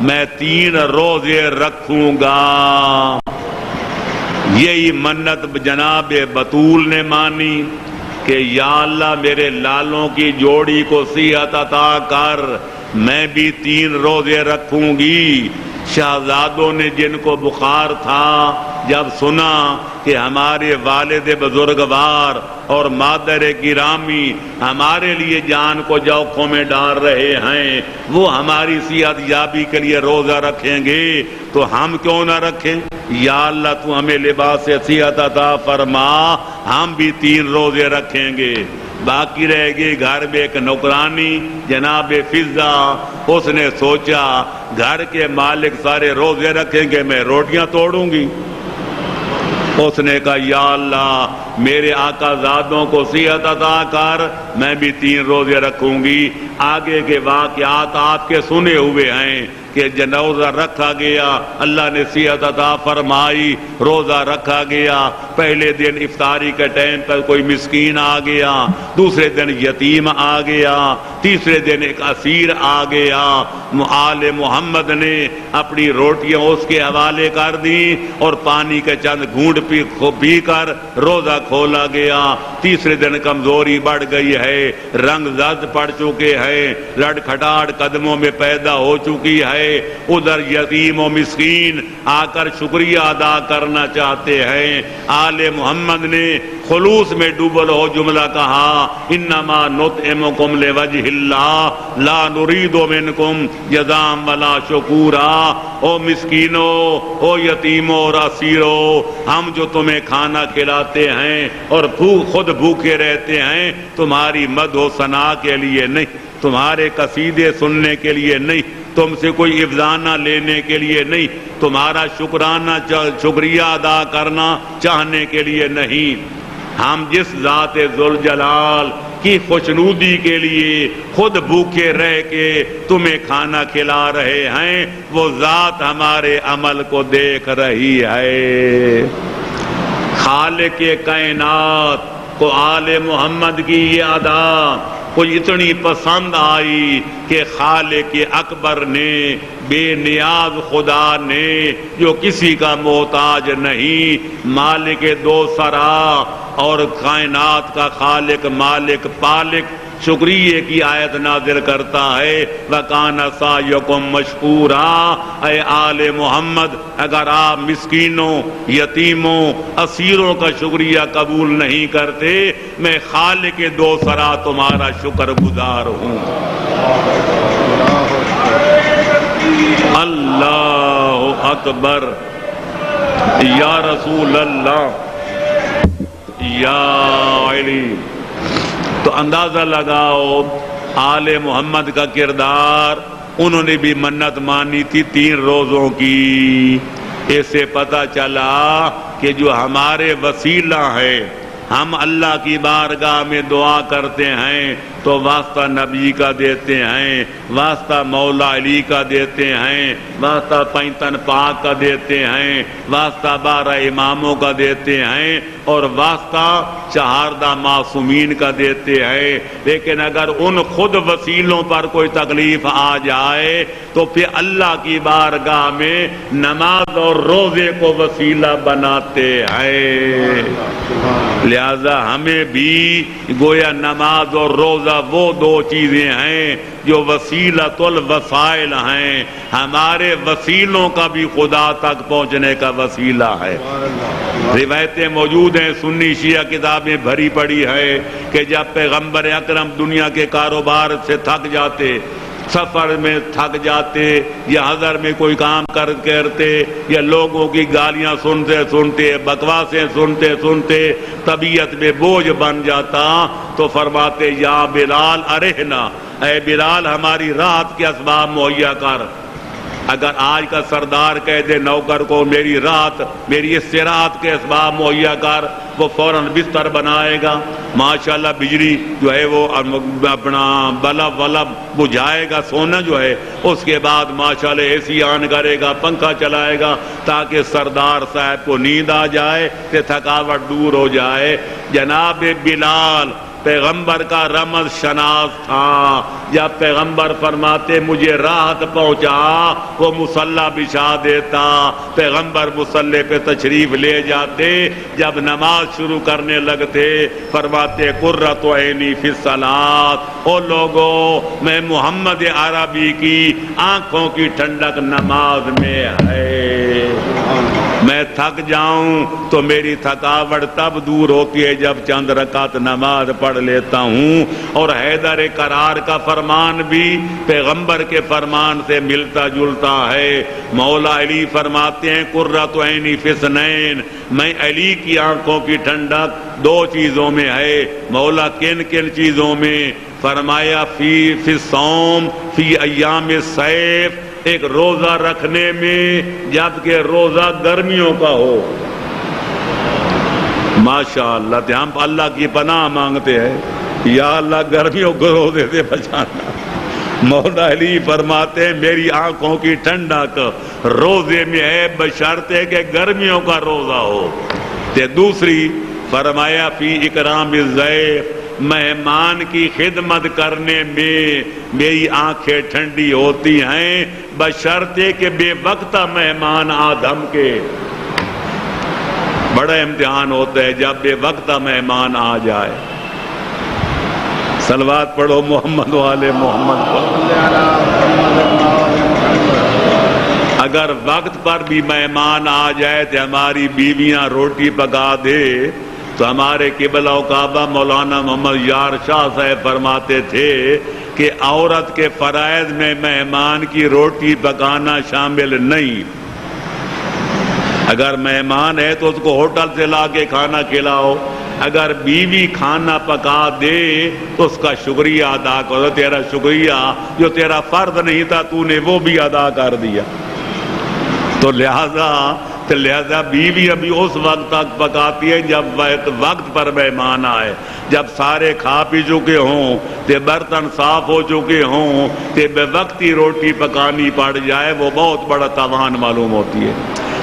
میں 3 روزے رکھوں گا۔ یہی منت جناب بطول نے مانی کہ یا اللہ میرے لالوں کی جوڑی کو صحت عطا کر، میں بھی 3 روزے رکھوں گی۔ شہزادوں نے جن کو بخار تھا، جب سنا کہ ہمارے والد بزرگوار اور مادر گرامی ہمارے لیے جان کو جوخوں میں ڈال رہے ہیں، وہ ہماری صحت یابی کے لیے روزہ رکھیں گے تو ہم کیوں نہ رکھیں؟ یا اللہ تو ہمیں لباس صحت عطا فرما، ہم بھی 3 روزے رکھیں گے۔ باقی رہ گئی گھر میں ایک نوکرانی جناب فضا، اس نے سوچا گھر کے مالک سارے روزے رکھیں گے، میں روٹیاں توڑوں گی۔ اس نے کہا یا اللہ میرے آقا زادوں کو صحت عطا کر، میں بھی 3 روزے رکھوں گی۔ آگے کے واقعات آپ کے سنے ہوئے ہیں کہ روزہ رکھا گیا، اللہ نے صحت عطا فرمائی، روزہ رکھا گیا۔ پہلے دن افطاری کے ٹائم پر کوئی مسکین آ گیا، دوسرے دن یتیم آ گیا، تیسرے دن ایک اسیر آ گیا۔ آل محمد نے اپنی روٹیاں اس کے حوالے کر دی اور پانی کے چند گھونٹ پی کر روزہ کھولا گیا۔ تیسرے دن کمزوری بڑھ گئی ہے، رنگ زرد پڑ چکے ہیں، رڑ کھٹاڑ قدموں میں پیدا ہو چکی ہے۔ ادھر یتیم و مسکین آ کر شکریہ ادا کرنا چاہتے ہیں۔ آل محمد نے خلوص میں ڈوبل ہو جملہ کہا، انما نطعمکم لوجہ اللہ لا نرید منکم جزاء ولا شکورا۔ او مسکینو، او یتیمو اور اسیرو، ہم جو تمہیں کھانا کھلاتے ہیں اور خود بھوکے رہتے ہیں تمہاری مدح و ثنا کے لیے نہیں، تمہارے قصیدے سننے کے لیے نہیں، تم سے کوئی افزانہ لینے کے لیے نہیں، تمہارا شکریہ ادا کرنا چاہنے کے لیے نہیں۔ ہم جس ذات ذوالجلال کی خوشنودی کے لیے خود بھوکے رہ کے تمہیں کھانا کھلا رہے ہیں، وہ ذات ہمارے عمل کو دیکھ رہی ہے۔ خالق کائنات کو آل محمد کی یہ ادا، وہ اتنی پسند آئی کہ خالق اکبر نے، بے نیاز خدا نے جو کسی کا محتاج نہیں، مالک دو سرا اور کائنات کا خالق مالک پالک شکریہ کی آیت نازل کرتا ہے، وَكَانَ سَعْيُكُمْ مَشْكُورًا۔ اے آل محمد، اگر آپ مسکینوں، یتیموں، اسیروں کا شکریہ قبول نہیں کرتے، میں خالق دو سرا تمہارا شکر گزار ہوں۔ اللہ اکبر، یا رسول اللہ، یا علی۔ تو اندازہ لگاؤ آل محمد کا کردار، انہوں نے بھی منت مانی تھی 3 روزوں کی۔ اس سے پتہ چلا کہ جو ہمارے وسیلہ ہے، ہم اللہ کی بارگاہ میں دعا کرتے ہیں تو واسطہ نبی کا دیتے ہیں، واسطہ مولا علی کا دیتے ہیں، واسطہ پینتن پاک کا دیتے ہیں، واسطہ 12 اماموں کا دیتے ہیں، اور واسطہ چہاردہ معصومین کا دیتے ہیں۔ لیکن اگر ان خود وسیلوں پر کوئی تکلیف آ جائے تو پھر اللہ کی بارگاہ میں نماز اور روزے کو وسیلہ بناتے ہیں۔ لہذا ہمیں بھی گویا نماز اور روزہ وہ 2 چیزیں ہیں جو وسیلۃ الوسائل ہیں، ہمارے وسیلوں کا بھی خدا تک پہنچنے کا وسیلہ ہے۔ روایتیں موجود ہیں، سنی شیعہ کتابیں بھری پڑی ہے کہ جب پیغمبر اکرم دنیا کے کاروبار سے تھک جاتے، سفر میں تھک جاتے یا حضر میں کوئی کام کرتے یا لوگوں کی گالیاں سنتے سنتے، بکواسیں سنتے سنتے طبیعت میں بوجھ بن جاتا تو فرماتے یا بلال ارحنا، اے بلال ہماری راحت کے اسباب مہیا کر۔ اگر آج کا سردار کہہ دے نوکر کو میری راحت، میری استراحت کے اسباب مہیا کر، وہ فوراً بستر بنائے گا، ماشاءاللہ بجلی جو ہے وہ اپنا بلب بجھائے گا، سونا جو ہے اس کے بعد ماشاءاللہ اے سی آن کرے گا، پنکھا چلائے گا تاکہ سردار صاحب کو نیند آ جائے کہ تھکاوٹ دور ہو جائے۔ جناب بلال پیغمبر کا رمز شناس تھا، جب پیغمبر فرماتے مجھے راحت پہنچا، وہ مصلی بچھا دیتا، پیغمبر مصلی پہ تشریف لے جاتے، جب نماز شروع کرنے لگتے فرماتے قرۃ عینی فی الصلاۃ، او لوگو میں محمد عربی کی آنکھوں کی ٹھنڈک نماز میں ہے۔ میں تھک جاؤں تو میری تھکاوٹ تب دور ہوتی ہے جب چند رکعت نماز پڑھ لیتا ہوں۔ اور حیدر کرار کا فرمان بھی پیغمبر کے فرمان سے ملتا جلتا ہے۔ مولا علی فرماتے ہیں قرۃ عینی فی اثنین، میں علی کی آنکھوں کی ٹھنڈک 2 چیزوں میں ہے۔ مولا کن کن چیزوں میں؟ فرمایا فی الصوم فی ایام الصیف، ایک روزہ رکھنے میں جبکہ روزہ گرمیوں کا ہو۔ ماشاءاللہ ہم اللہ کی پناہ مانگتے ہیں، یا اللہ گرمیوں کو روزے سے بچانا۔ مولا علی فرماتے ہیں میری آنکھوں کی ٹھنڈک روزے میں ہے بشرطے کہ گرمیوں کا روزہ ہو۔ تے دوسری فرمایا فی اکرام الضیف، مہمان کی خدمت کرنے میں میری آنکھیں ٹھنڈی ہوتی ہیں بشرطے کہ بے وقتہ مہمان آدم کے۔ بڑا امتحان ہوتا ہے جب بے وقتہ مہمان آ جائے۔ صلوات پڑھو محمد والے محمد پر۔ اگر وقت پر بھی مہمان آ جائے تو ہماری بیویاں روٹی پکا دے تو ہمارے قبلہ و کعبہ مولانا محمد یار شاہ صاحب فرماتے تھے کہ عورت کے فرائض میں مہمان کی روٹی پکانا شامل نہیں۔ اگر مہمان ہے تو اس کو ہوٹل سے لا کے کھانا کھلاؤ، اگر بیوی کھانا پکا دے تو اس کا شکریہ ادا کرو، تیرا شکریہ جو تیرا فرض نہیں تھا تو نے وہ بھی ادا کر دیا۔ تو لہذا بیوی ابھی اس وقت تک پکاتی ہے جب وقت پر مہمان آئے، جب سارے کھا پی چکے ہوں، تے برتن صاف ہو چکے ہوں، تے بے وقتی روٹی پکانی پڑ جائے وہ بہت بڑا تاوان معلوم ہوتی ہے۔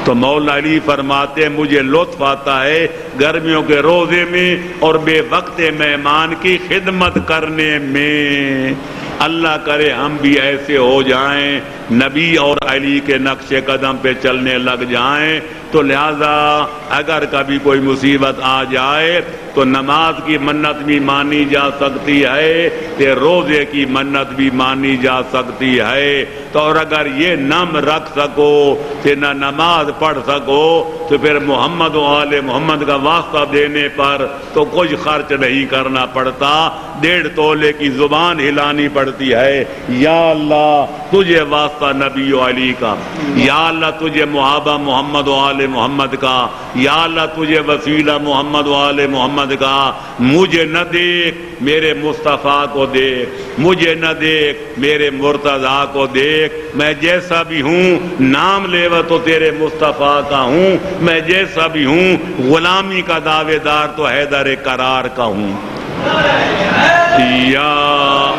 تو مولا علی فرماتے ہیں مجھے لطف آتا ہے گرمیوں کے روزے میں اور بے وقت مہمان کی خدمت کرنے میں۔ اللہ کرے ہم بھی ایسے ہو جائیں، نبی اور علی کے نقش قدم پہ چلنے لگ جائیں۔ تو لہذا اگر کبھی کوئی مصیبت آ جائے تو نماز کی منت بھی مانی جا سکتی ہے، کہ روزے کی منت بھی مانی جا سکتی ہے۔ تو اور اگر یہ نم رکھ سکو کہ نہ نماز پڑھ سکو تو پھر محمد و آل محمد کا واسطہ دینے پر تو کچھ خرچ نہیں کرنا پڑتا، 1.5 تولے کی زبان ہلانی پڑتی ہے، یا اللہ تجھے واسطہ نبی و علی کا، یا اللہ تجھے محابہ محمد و آل محمد کا، یا اللہ تجھے وسیلہ محمد و آل محمد کا، مجھے نہ دیکھ میرے مصطفیٰ کو دیکھ، مجھے نہ دیکھ میرے مرتضیٰ کو دیکھ، میں جیسا بھی ہوں نام لیوا تو تیرے مصطفیٰ کا ہوں، میں جیسا بھی ہوں غلامی کا دعوے دار تو حیدر کرار کا ہوں۔ یا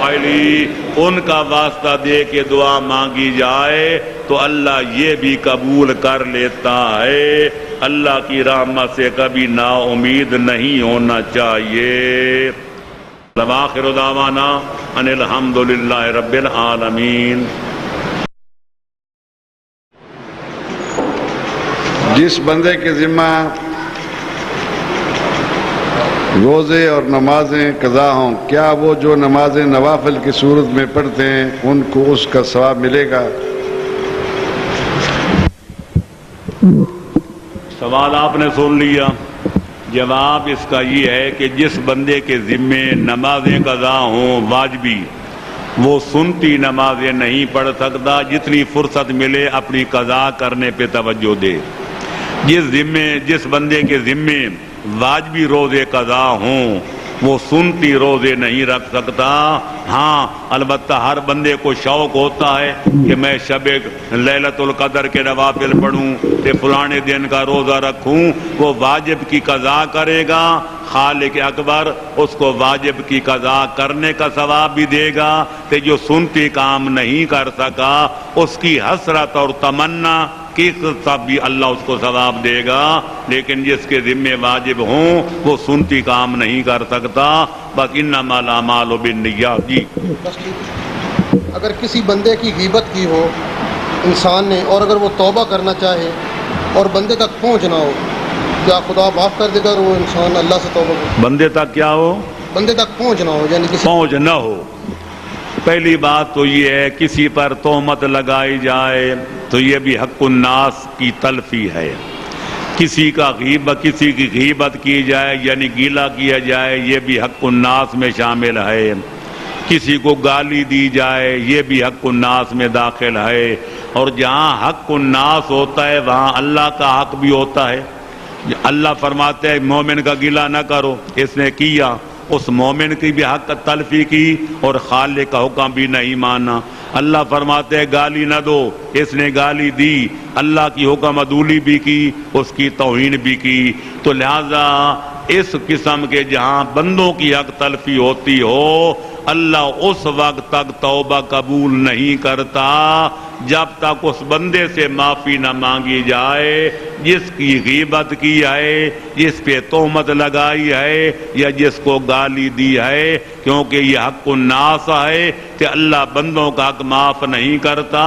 علی ان کا واسطہ دے کے دعا مانگی جائے تو اللہ یہ بھی قبول کر لیتا ہے۔ اللہ کی رحمت سے کبھی نا امید نہیں ہونا چاہیے۔ وآخر دعوانا ان الحمدللہ رب العالمین۔ جس بندے کے ذمہ روزے اور نمازیں قضا ہوں، کیا وہ جو نمازیں نوافل کی صورت میں پڑھتے ہیں ان کو اس کا ثواب ملے گا؟ سوال آپ نے سن لیا، جواب اس کا یہ ہے کہ جس بندے کے ذمے نمازیں قضا ہوں واجبی، وہ سنتی نمازیں نہیں پڑھ سکتا، جتنی فرصت ملے اپنی قضا کرنے پہ توجہ دے۔ جس بندے کے ذمے واجبی روزے قضا ہوں وہ سنتی روزے نہیں رکھ سکتا۔ ہاں البتہ ہر بندے کو شوق ہوتا ہے کہ میں شب لیلۃ القدر کے نوافل پڑھوں کہ فلانے دن کا روزہ رکھوں، وہ واجب کی قضا کرے گا، خالق اکبر اس کو واجب کی قضا کرنے کا ثواب بھی دے گا، کہ جو سنتی کام نہیں کر سکا اس کی حسرت اور تمنا کی سب بھی اللہ اس کو ثواب دے گا، لیکن جس کے ذمے واجب ہوں وہ سنتی کام نہیں کر سکتا۔ بس انما الاعمال بالنیات۔ جی اگر کسی بندے کی غیبت کی ہو انسان نے اور اگر وہ توبہ کرنا چاہے اور بندے تک پہنچ نہ ہو، کیا خدا معاف کر دے گا وہ انسان اللہ سے توبہ کرے؟ بندے تک کیا ہو؟ بندے تک پہنچ نہ ہو، یعنی کسی پہنچ نہ ہو۔ پہلی بات تو یہ ہے کسی پر تہمت لگائی جائے تو یہ بھی حق الناس کی تلفی ہے۔ کسی کی غیبت کی جائے یعنی گیلا کیا جائے یہ بھی حق الناس میں شامل ہے۔ کسی کو گالی دی جائے یہ بھی حق الناس میں داخل ہے، اور جہاں حق الناس ہوتا ہے وہاں اللہ کا حق بھی ہوتا ہے۔ اللہ فرماتے ہیں مومن کا گیلا نہ کرو، اس نے کیا، اس مومن کی بھی حق تلفی کی اور خالق کا حکم بھی نہیں مانا۔ اللہ فرماتے ہیں گالی نہ دو، اس نے گالی دی، اللہ کی حکم عدولی بھی کی، اس کی توہین بھی کی۔ تو لہذا اس قسم کے جہاں بندوں کی حق تلفی ہوتی ہو اللہ اس وقت تک توبہ قبول نہیں کرتا جب تک اس بندے سے معافی نہ مانگی جائے جس کی غیبت کی ہے، جس پہ تہمت لگائی ہے یا جس کو گالی دی ہے، کیونکہ یہ حق الناس ہے کہ اللہ بندوں کا حق معاف نہیں کرتا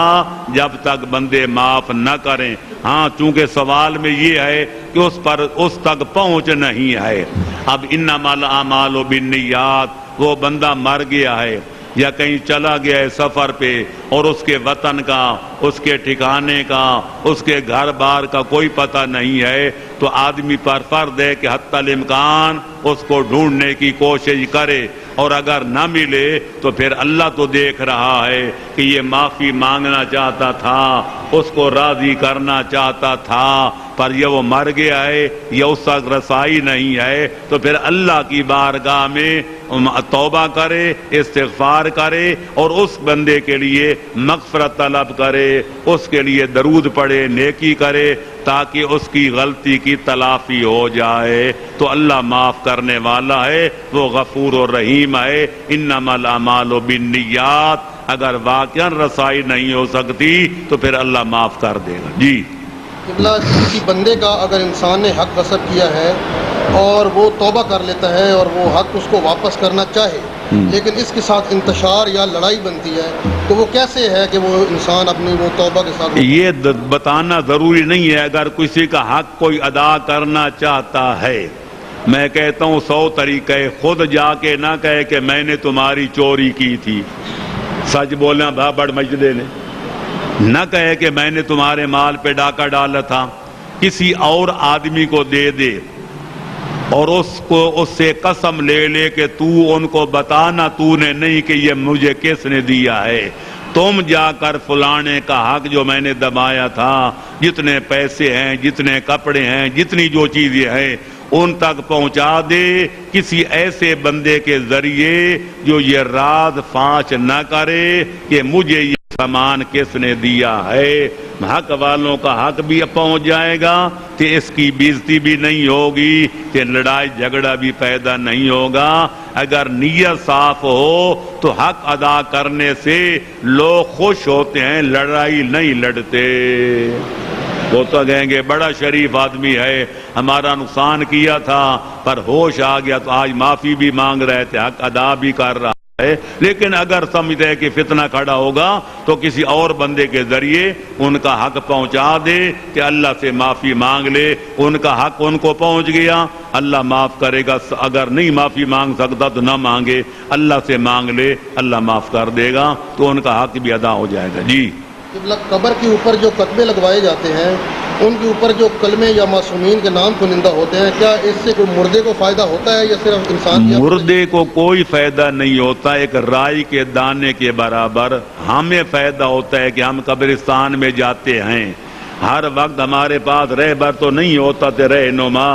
جب تک بندے معاف نہ کریں۔ ہاں چونکہ سوال میں یہ ہے کہ اس تک پہنچ نہیں ہے۔ اب انما الاعمال بالنیات، وہ بندہ مر گیا ہے یا کہیں چلا گیا ہے سفر پہ اور اس کے وطن کا، اس کے ٹھکانے کا، اس کے گھر بار کا کوئی پتہ نہیں ہے، تو آدمی پر فرض ہے کہ حتی الامکان اس کو ڈھونڈنے کی کوشش کرے، اور اگر نہ ملے تو پھر اللہ تو دیکھ رہا ہے کہ یہ معافی مانگنا چاہتا تھا، اس کو راضی کرنا چاہتا تھا، پر یہ وہ مر گیا ہے یا اس تک رسائی نہیں ہے، تو پھر اللہ کی بارگاہ میں توبہ کرے، استغفار کرے اور اس بندے کے لیے مغفرت طلب کرے، اس کے لیے درود پڑھے، نیکی کرے تاکہ اس کی غلطی کی تلافی ہو جائے۔ تو اللہ معاف کرنے والا ہے، وہ غفور و رحیم ہے۔ انما الاعمال بالنیات، اگر واقعا رسائی نہیں ہو سکتی تو پھر اللہ معاف کر دے گا۔ جی قبلہ کسی بندے کا اگر انسان نے حق غصب کیا ہے اور وہ توبہ کر لیتا ہے اور وہ حق اس کو واپس کرنا چاہے لیکن اس کے ساتھ انتشار یا لڑائی بنتی ہے تو وہ کیسے ہے کہ وہ انسان اپنی وہ توبہ کے ساتھ یہ بتانا ضروری نہیں ہے. اگر کسی کا حق کوئی ادا کرنا چاہتا ہے, میں کہتا ہوں 100 طریقے, خود جا کے نہ کہے کہ میں نے تمہاری چوری کی تھی, سچ بولنا بھابڑ مجدے نے, نہ کہے کہ میں نے تمہارے مال پہ ڈاکہ ڈالا تھا, کسی اور آدمی کو دے دے اور اس سے قسم لے لے کہ تو ان کو بتانا تو نے نہیں کہ یہ مجھے کس نے دیا ہے, تم جا کر فلانے کا حق جو میں نے دبایا تھا, جتنے پیسے ہیں, جتنے کپڑے ہیں, جتنی جو چیزیں ہیں ان تک پہنچا دے کسی ایسے بندے کے ذریعے جو یہ راز فاش نہ کرے کہ مجھے یہ سامان کس نے دیا ہے. حق والوں کا حق بھی پہنچ جائے گا کہ اس کی بےزتی بھی نہیں ہوگی, کہ لڑائی جھگڑا بھی پیدا نہیں ہوگا. اگر نیت صاف ہو تو حق ادا کرنے سے لوگ خوش ہوتے ہیں, لڑائی نہیں لڑتے. وہ تو کہیں گے بڑا شریف آدمی ہے, ہمارا نقصان کیا تھا پر ہوش آ گیا تو آج معافی بھی مانگ رہے تھے, حق ادا بھی کر رہا ہے. لیکن اگر سمجھتے ہیں کہ فتنہ کھڑا ہوگا تو کسی اور بندے کے ذریعے ان کا حق پہنچا دے کہ اللہ سے معافی مانگ لے, ان کا حق ان کو پہنچ گیا, اللہ معاف کرے گا. اگر نہیں معافی مانگ سکتا تو نہ مانگے, اللہ سے مانگ لے, اللہ معاف کر دے گا, تو ان کا حق بھی ادا ہو جائے گا. جی قبر کے اوپر جو کتبے لگوائے جاتے ہیں ان کے اوپر جو کلمے یا معصومین کے نام کنندہ ہوتے ہیں, کیا اس سے کوئی مردے کو فائدہ ہوتا ہے یا صرف انسان کی؟ مردے کو کوئی فائدہ نہیں ہوتا, ایک رائی کے دانے کے برابر. ہمیں فائدہ ہوتا ہے کہ ہم قبرستان میں جاتے ہیں, ہر وقت ہمارے پاس رہبر تو نہیں ہوتا تھے, رہنما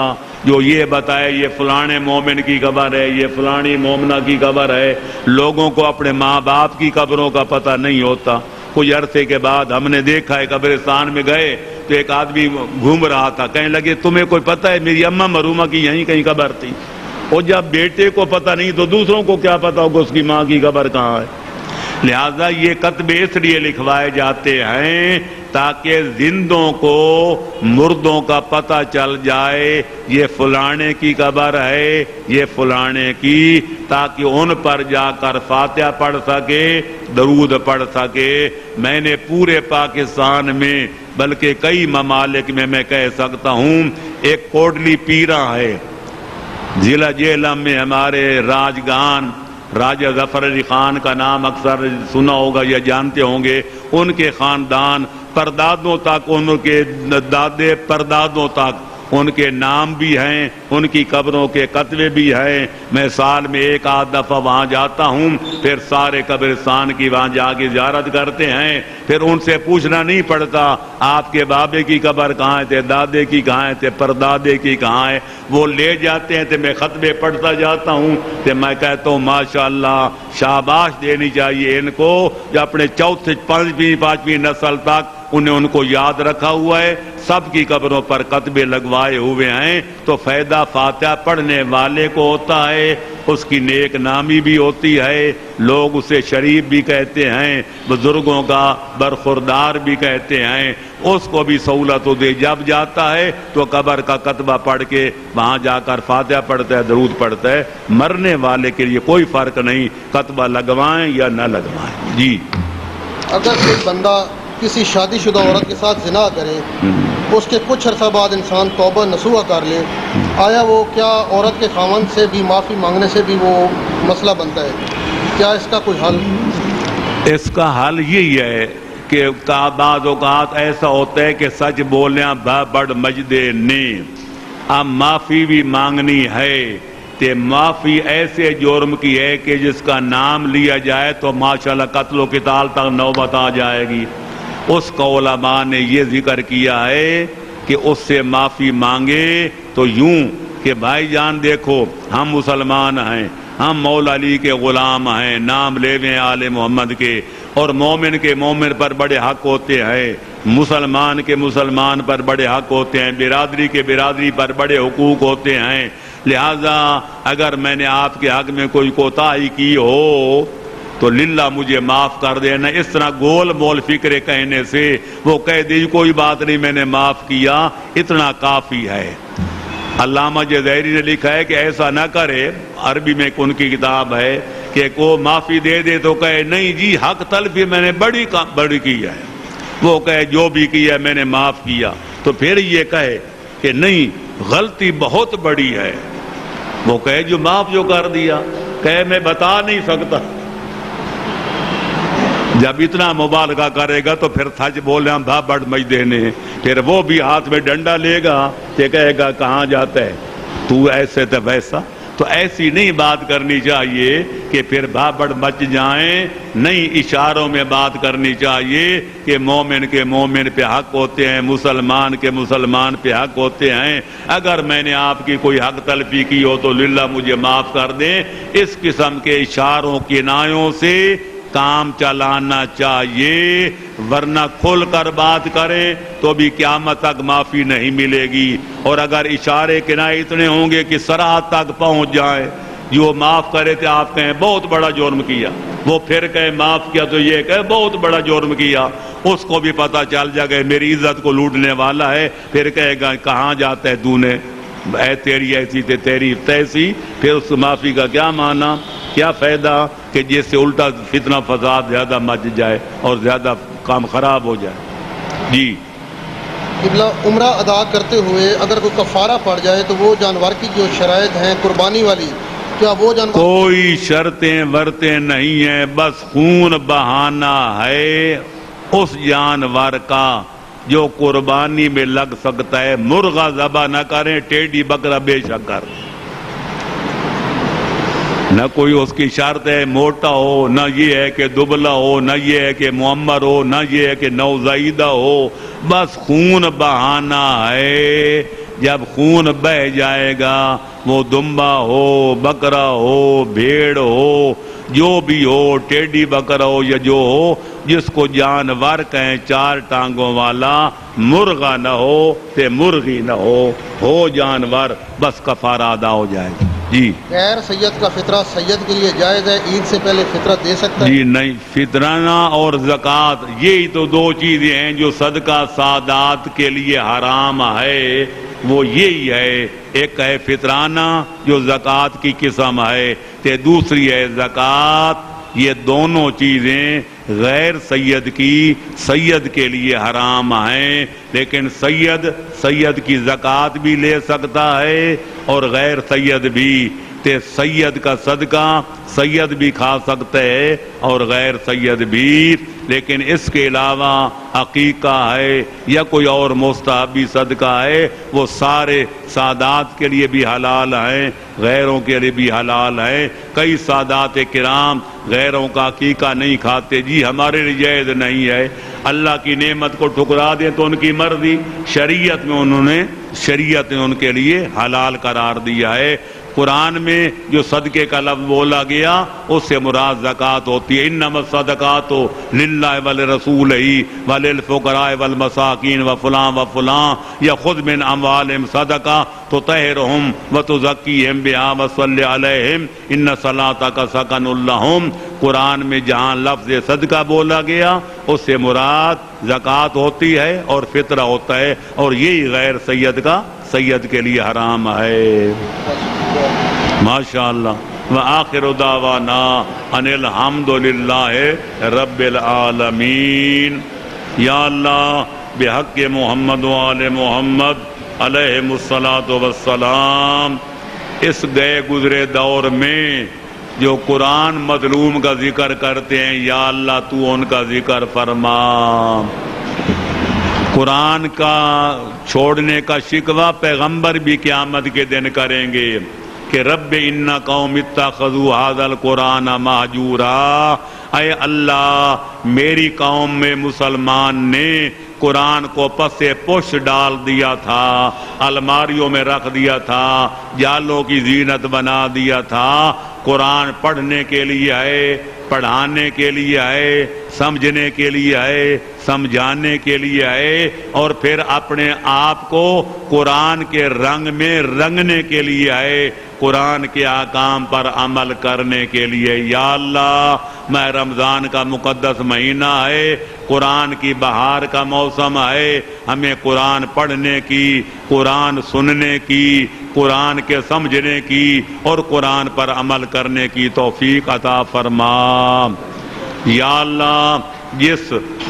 جو یہ بتائے یہ فلانے مومن کی قبر ہے, یہ فلانی مومنہ کی قبر ہے. لوگوں کو اپنے ماں باپ کی قبروں کا پتہ نہیں ہوتا. کچھ عرصے کے بعد ہم نے دیکھا ہے قبرستان میں گئے تو ایک آدمی گھوم رہا تھا, کہنے لگے تمہیں کوئی پتہ ہے میری اماں مرحومہ کی یہیں کہیں قبر تھی. اور جب بیٹے کو پتہ نہیں تو دوسروں کو کیا پتہ ہوگا اس کی ماں کی قبر کہاں ہے. لہذا یہ کتبے اس لیے لکھوائے جاتے ہیں تاکہ زندوں کو مردوں کا پتہ چل جائے یہ فلانے کی قبر ہے, یہ فلانے کی, تاکہ ان پر جا کر فاتحہ پڑھ سکے, درود پڑھ سکے. میں نے پورے پاکستان میں بلکہ کئی ممالک میں کہہ سکتا ہوں, ایک کوٹلی پیرا ہے ضلع جہلم میں, ہمارے راجگان راجہ ظفر علی خان کا نام اکثر سنا ہوگا یا جانتے ہوں گے. ان کے خاندان پردادوں تک, ان کے دادے پردادوں تک ان کے نام بھی ہیں, ان کی قبروں کے کتبے بھی ہیں. میں سال میں ایک آدھ دفعہ وہاں جاتا ہوں, پھر سارے قبرستان کی وہاں جا کے زیارت کرتے ہیں. پھر ان سے پوچھنا نہیں پڑتا آپ کے بابے کی قبر کہاں ہے, دادے کی کہاں ہے, پردادے کی کہاں ہے. وہ لے جاتے ہیں تو میں خطبے پڑھتا جاتا ہوں, تو میں کہتا ہوں ماشاءاللہ شاباش دینی چاہیے ان کو جو اپنے چوتھے پانچویں نسل تک انہیں ان کو یاد رکھا ہوا ہے. سب کی قبروں پر کتبے لگوائے ہوئے ہیں, تو فائدہ فاتحہ پڑھنے والے کو ہوتا ہے, اس کی نیک نامی بھی ہوتی ہے, لوگ اسے شریف بھی کہتے ہیں, بزرگوں کا برخوردار بھی کہتے ہیں. اس کو بھی سہولت دے, جب جاتا ہے تو قبر کا کتبہ پڑھ کے وہاں جا کر فاتحہ پڑھتا ہے, درود پڑھتا ہے. مرنے والے کے لیے کوئی فرق نہیں کتبہ لگوائیں یا نہ لگوائیں. جی اگر کوئی بندہ کسی شادی شدہ عورت کے ساتھ زنا کرے, اس کے کچھ عرصہ بعد انسان توبہ نصوح کر لے, آیا وہ کیا عورت کے خاوند سے بھی معافی مانگنے سے بھی وہ مسئلہ بنتا ہے؟ کیا اس کا کوئی حل؟ اس کا حل یہی ہے کہ بعض اوقات ایسا ہوتا ہے کہ سچ بولنا بڑ مجدے نے, اب معافی بھی مانگنی ہے. تے معافی ایسے جرم کی ہے کہ جس کا نام لیا جائے تو ماشاءاللہ قتل و قتال تک نوبت آ جائے گی. اس کا علماء نے یہ ذکر کیا ہے کہ اس سے معافی مانگے تو یوں کہ بھائی جان دیکھو ہم مسلمان ہیں, ہم مولا علی کے غلام ہیں, نام لیویں آل محمد کے, اور مومن کے مومن پر بڑے حق ہوتے ہیں, مسلمان کے مسلمان پر بڑے حق ہوتے ہیں, برادری کے برادری پر بڑے حقوق ہوتے ہیں. لہذا اگر میں نے آپ کے حق میں کوئی کوتاہی کی ہو تو للہ مجھے معاف کر دینا. اس طرح گول مول فکرے کہنے سے وہ کہہ دی کوئی بات نہیں میں نے معاف کیا، اتنا کافی ہے. علامہ جزائری نے لکھا ہے کہ ایسا نہ کرے، عربی میں ان کی کتاب ہے کہ کو معافی دے دے تو کہے نہیں جی حق تلفی میں نے بڑی کی ہے، وہ کہے جو بھی کیا میں نے معاف کیا، تو پھر یہ کہے کہ نہیں غلطی بہت بڑی ہے، وہ کہے جو معاف جو کر دیا، کہے میں بتا نہیں سکتا. جب اتنا مبالغہ کرے گا تو پھر سچ بولے ہم بھا بڑھ مج دینے، پھر وہ بھی ہاتھ میں ڈنڈا لے گا کہ کہے گا کہاں جاتا ہے تو ایسے تو ویسا. تو ایسی نہیں بات کرنی چاہیے کہ پھر بھا بڑھ مچ جائیں. نہیں، اشاروں میں بات کرنی چاہیے کہ مومن کے مومن پہ حق ہوتے ہیں، مسلمان کے مسلمان پہ حق ہوتے ہیں. اگر میں نے آپ کی کوئی حق تلفی کی ہو تو للہ مجھے معاف کر دیں. اس قسم کے اشاروں کنایوں سے کام چلانا چاہیے، ورنہ کھل کر بات کریں تو بھی قیامت تک معافی نہیں ملے گی. اور اگر اشارے کنائے اتنے ہوں گے کہ سرحد تک پہنچ جائیں، جو معاف کرے تھے آپ کہیں بہت بڑا جرم کیا، وہ پھر کہے معاف کیا تو یہ کہے بہت بڑا جرم کیا، اس کو بھی پتہ چل جائے گا میری عزت کو لوٹنے والا ہے، پھر کہے گا کہاں جاتا ہے تو نے، اے تیری ایسی تھے تیری تیسی. پھر اس معافی کا کیا معنی، کیا فائدہ کہ جس سے الٹا فتنہ فساد زیادہ مچ جائے اور زیادہ کام خراب ہو جائے. جی قبلہ عمرہ ادا کرتے ہوئے اگر کوئی کفارہ پڑ جائے تو وہ جانور کی جو شرائط ہیں قربانی والی، کیا وہ جانور کوئی شرطیں ورتیں نہیں ہیں، بس خون بہانا ہے اس جانور کا جو قربانی میں لگ سکتا ہے. مرغا ذبح نہ کریں، ٹیڈی بکرا بے شک کر، نہ کوئی اس کی شرط ہے موٹا ہو، نہ یہ ہے کہ دبلا ہو، نہ یہ ہے کہ معمر ہو، نہ یہ ہے کہ نوزائیدہ ہو، بس خون بہانا ہے. جب خون بہ جائے گا، وہ دمبا ہو، بکرا ہو، بھیڑ ہو، جو بھی ہو، ٹیڈی بکرا ہو یا جو ہو، جس کو جانور کہیں چار ٹانگوں والا، مرغا نہ ہو تے مرغی نہ ہو جانور، بس کفارہ ادا ہو جائے گا. جی غیر سید کا فطرہ سید کے لیے جائز ہے، عید سے پہلے فطرہ دے سکتا ہے؟ جی نہیں، فطرانہ اور زکوٰۃ یہی تو دو چیزیں ہیں جو صدقہ سادات کے لیے حرام ہے، وہ یہی ہے. ایک ہے فطرانہ جو زکوٰۃ کی قسم ہے، تے دوسری ہے زکوٰۃ. یہ دونوں چیزیں غیر سید کی سید کے لیے حرام ہیں، لیکن سید کی زکوٰۃ بھی لے سکتا ہے اور غیر سید بھی. تے سید کا صدقہ سید بھی کھا سکتے ہے اور غیر سید بھی. لیکن اس کے علاوہ عقیقہ ہے یا کوئی اور مستحبی صدقہ ہے، وہ سارے سادات کے لیے بھی حلال ہیں، غیروں کے لیے بھی حلال ہیں. کئی سادات کرام غیروں کا عقیقہ نہیں کھاتے، جی ہمارے لیے جائز نہیں ہے. اللہ کی نعمت کو ٹھکرا دیں تو ان کی مرضی، شریعت نے ان کے لیے حلال قرار دیا ہے. قرآن میں جو صدقے کا لفظ بولا گیا اس سے مراد زکوٰۃ ہوتی ہے. انما الصدقات للہ ولرسولہ وللفقراء والمساکین وفلاں یخذ من اموالہم صدقہ تطہرہم وتزکیہم بہا وصلی علیہم ان صلاتک سکن لہم. قرآن میں جہاں لفظ صدقہ بولا گیا اس سے مراد زکوٰۃ ہوتی ہے اور فطرہ ہوتا ہے، اور یہی غیر سید کے لیے حرام ہے. ماشاءاللہ. وآخر دعوانا ان الحمدللہ رب العالمین. یا اللہ بحق محمد و آل محمد علیہم الصلاۃ والسلام، اس گئے گزرے دور میں جو قرآن مظلوم کا ذکر کرتے ہیں، یا اللہ تو ان کا ذکر فرما. قرآن کا چھوڑنے کا شکوہ پیغمبر بھی قیامت کے دن کریں گے کہ رب ان قوم اتخذوا ھذا القرآن مہجورا. اے اللہ میری قوم میں مسلمان نے قرآن کو پس پش ڈال دیا تھا، الماریوں میں رکھ دیا تھا، جالوں کی زینت بنا دیا تھا. قرآن پڑھنے کے لیے آئے، پڑھانے کے لیے آئے، سمجھنے کے لیے آئے، سمجھانے کے لیے آئے، اور پھر اپنے آپ کو قرآن کے رنگ میں رنگنے کے لیے آئے، قرآن کے احکام پر عمل کرنے کے لیے۔ یا اللہ، ماہ رمضان کا مقدس مہینہ ہے، قرآن کی بہار کا موسم ہے، ہمیں قرآن پڑھنے کی، قرآن سننے کی، قرآن کے سمجھنے کی اور قرآن پر عمل کرنے کی توفیق عطا فرما۔ یا اللہ،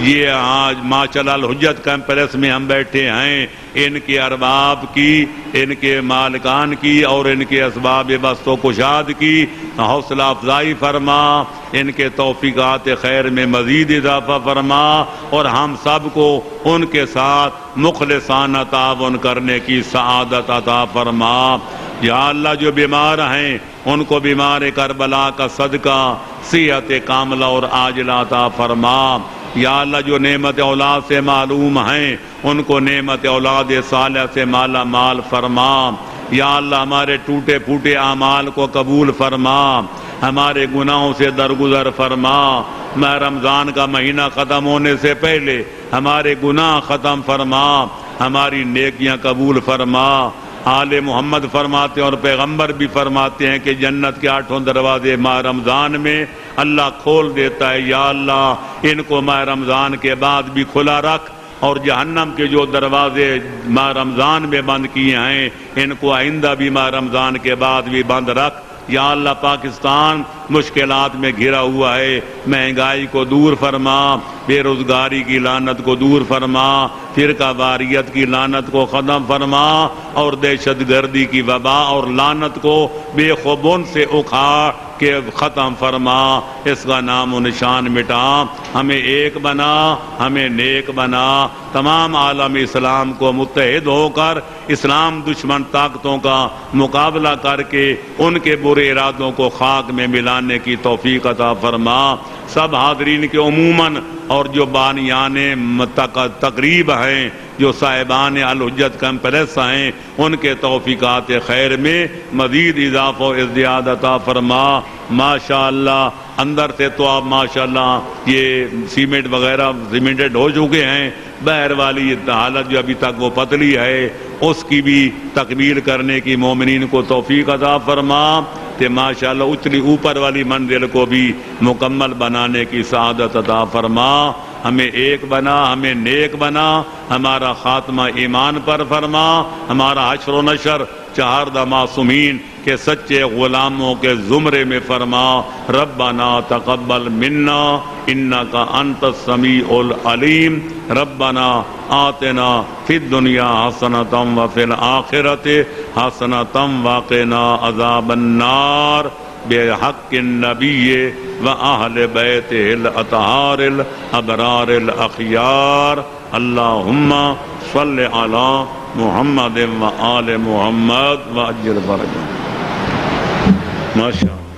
یہ آج ماشاءاللہ الحجت کیمپس میں ہم بیٹھے ہیں، ان کے ارباب کی، ان کے مالکان کی اور ان کے اسباب بست و کشاد کی حوصلہ افزائی فرما، ان کے توفیقات خیر میں مزید اضافہ فرما، اور ہم سب کو ان کے ساتھ مخلصانہ تعاون کرنے کی سعادت عطا فرما۔ یا اللہ، جو بیمار ہیں ان کو بیمار کربلا کا صدقہ صحت کاملہ اور عاجلہ عطا فرما۔ یا اللہ، جو نعمت اولاد سے معلوم ہیں ان کو نعمت اولاد صالح سے مالا مال فرما۔ یا اللہ، ہمارے ٹوٹے پھوٹے اعمال کو قبول فرما، ہمارے گناہوں سے درگزر فرما۔ ماہ رمضان کا مہینہ ختم ہونے سے پہلے ہمارے گناہ ختم فرما، ہماری نیکیاں قبول فرما۔ آل محمد فرماتے ہیں اور پیغمبر بھی فرماتے ہیں کہ جنت کے 8 دروازے ماہ رمضان میں اللہ کھول دیتا ہے۔ یا اللہ، ان کو ماہ رمضان کے بعد بھی کھلا رکھ، اور جہنم کے جو دروازے ماہ رمضان میں بند کیے ہیں ان کو آئندہ بھی ماہ رمضان کے بعد بھی بند رکھ۔ یا اللہ، پاکستان مشکلات میں گھرا ہوا ہے، مہنگائی کو دور فرما، بے روزگاری کی لعنت کو دور فرما، فرقہ واریت کی لعنت کو ختم فرما، اور دہشت گردی کی وبا اور لعنت کو بے خوبون سے اکھاڑ کے ختم فرما، اس کا نام و نشان مٹا، ہمیں ایک بنا، ہمیں نیک بنا، تمام عالم اسلام کو متحد ہو کر اسلام دشمن طاقتوں کا مقابلہ کر کے ان کے برے ارادوں کو خاک میں ملانے کی توفیق عطا فرما۔ سب حاضرین کے عموماً اور جو بانیان تقریب ہیں، جو صاحبان الحجت کیمپس ہیں، ان کے توفیقات خیر میں مزید اضافہ و ازدیاد عطا فرما۔ ماشاءاللہ، اندر سے تو آپ ماشاءاللہ یہ سیمنٹ وغیرہ سیمنٹڈ ہو چکے ہیں، باہر والی حالت جو ابھی تک وہ پتلی ہے اس کی بھی تکمیل کرنے کی مومنین کو توفیق عطا فرما، کہ ماشاءاللہ اتنی اوپر والی منزل کو بھی مکمل بنانے کی سعادت عطا فرما۔ ہمیں ایک بنا، ہمیں نیک بنا، ہمارا خاتمہ ایمان پر فرما، ہمارا حشر و نشر 4 معصومین کے سچے غلاموں کے زمرے میں فرما۔ ربنا تقبل منا انک انت السمیع العلیم، ربنا آتنا فی الدنیا حسنۃ وفی الآخرۃ حسنۃ وقنا عذاب النار بحق النبی وأہل بیتہ الاطہار الابرار الاخیار۔ اللہم صل علی محمد وآل محمد وعجل فرجہ۔ ماشاءاللہ۔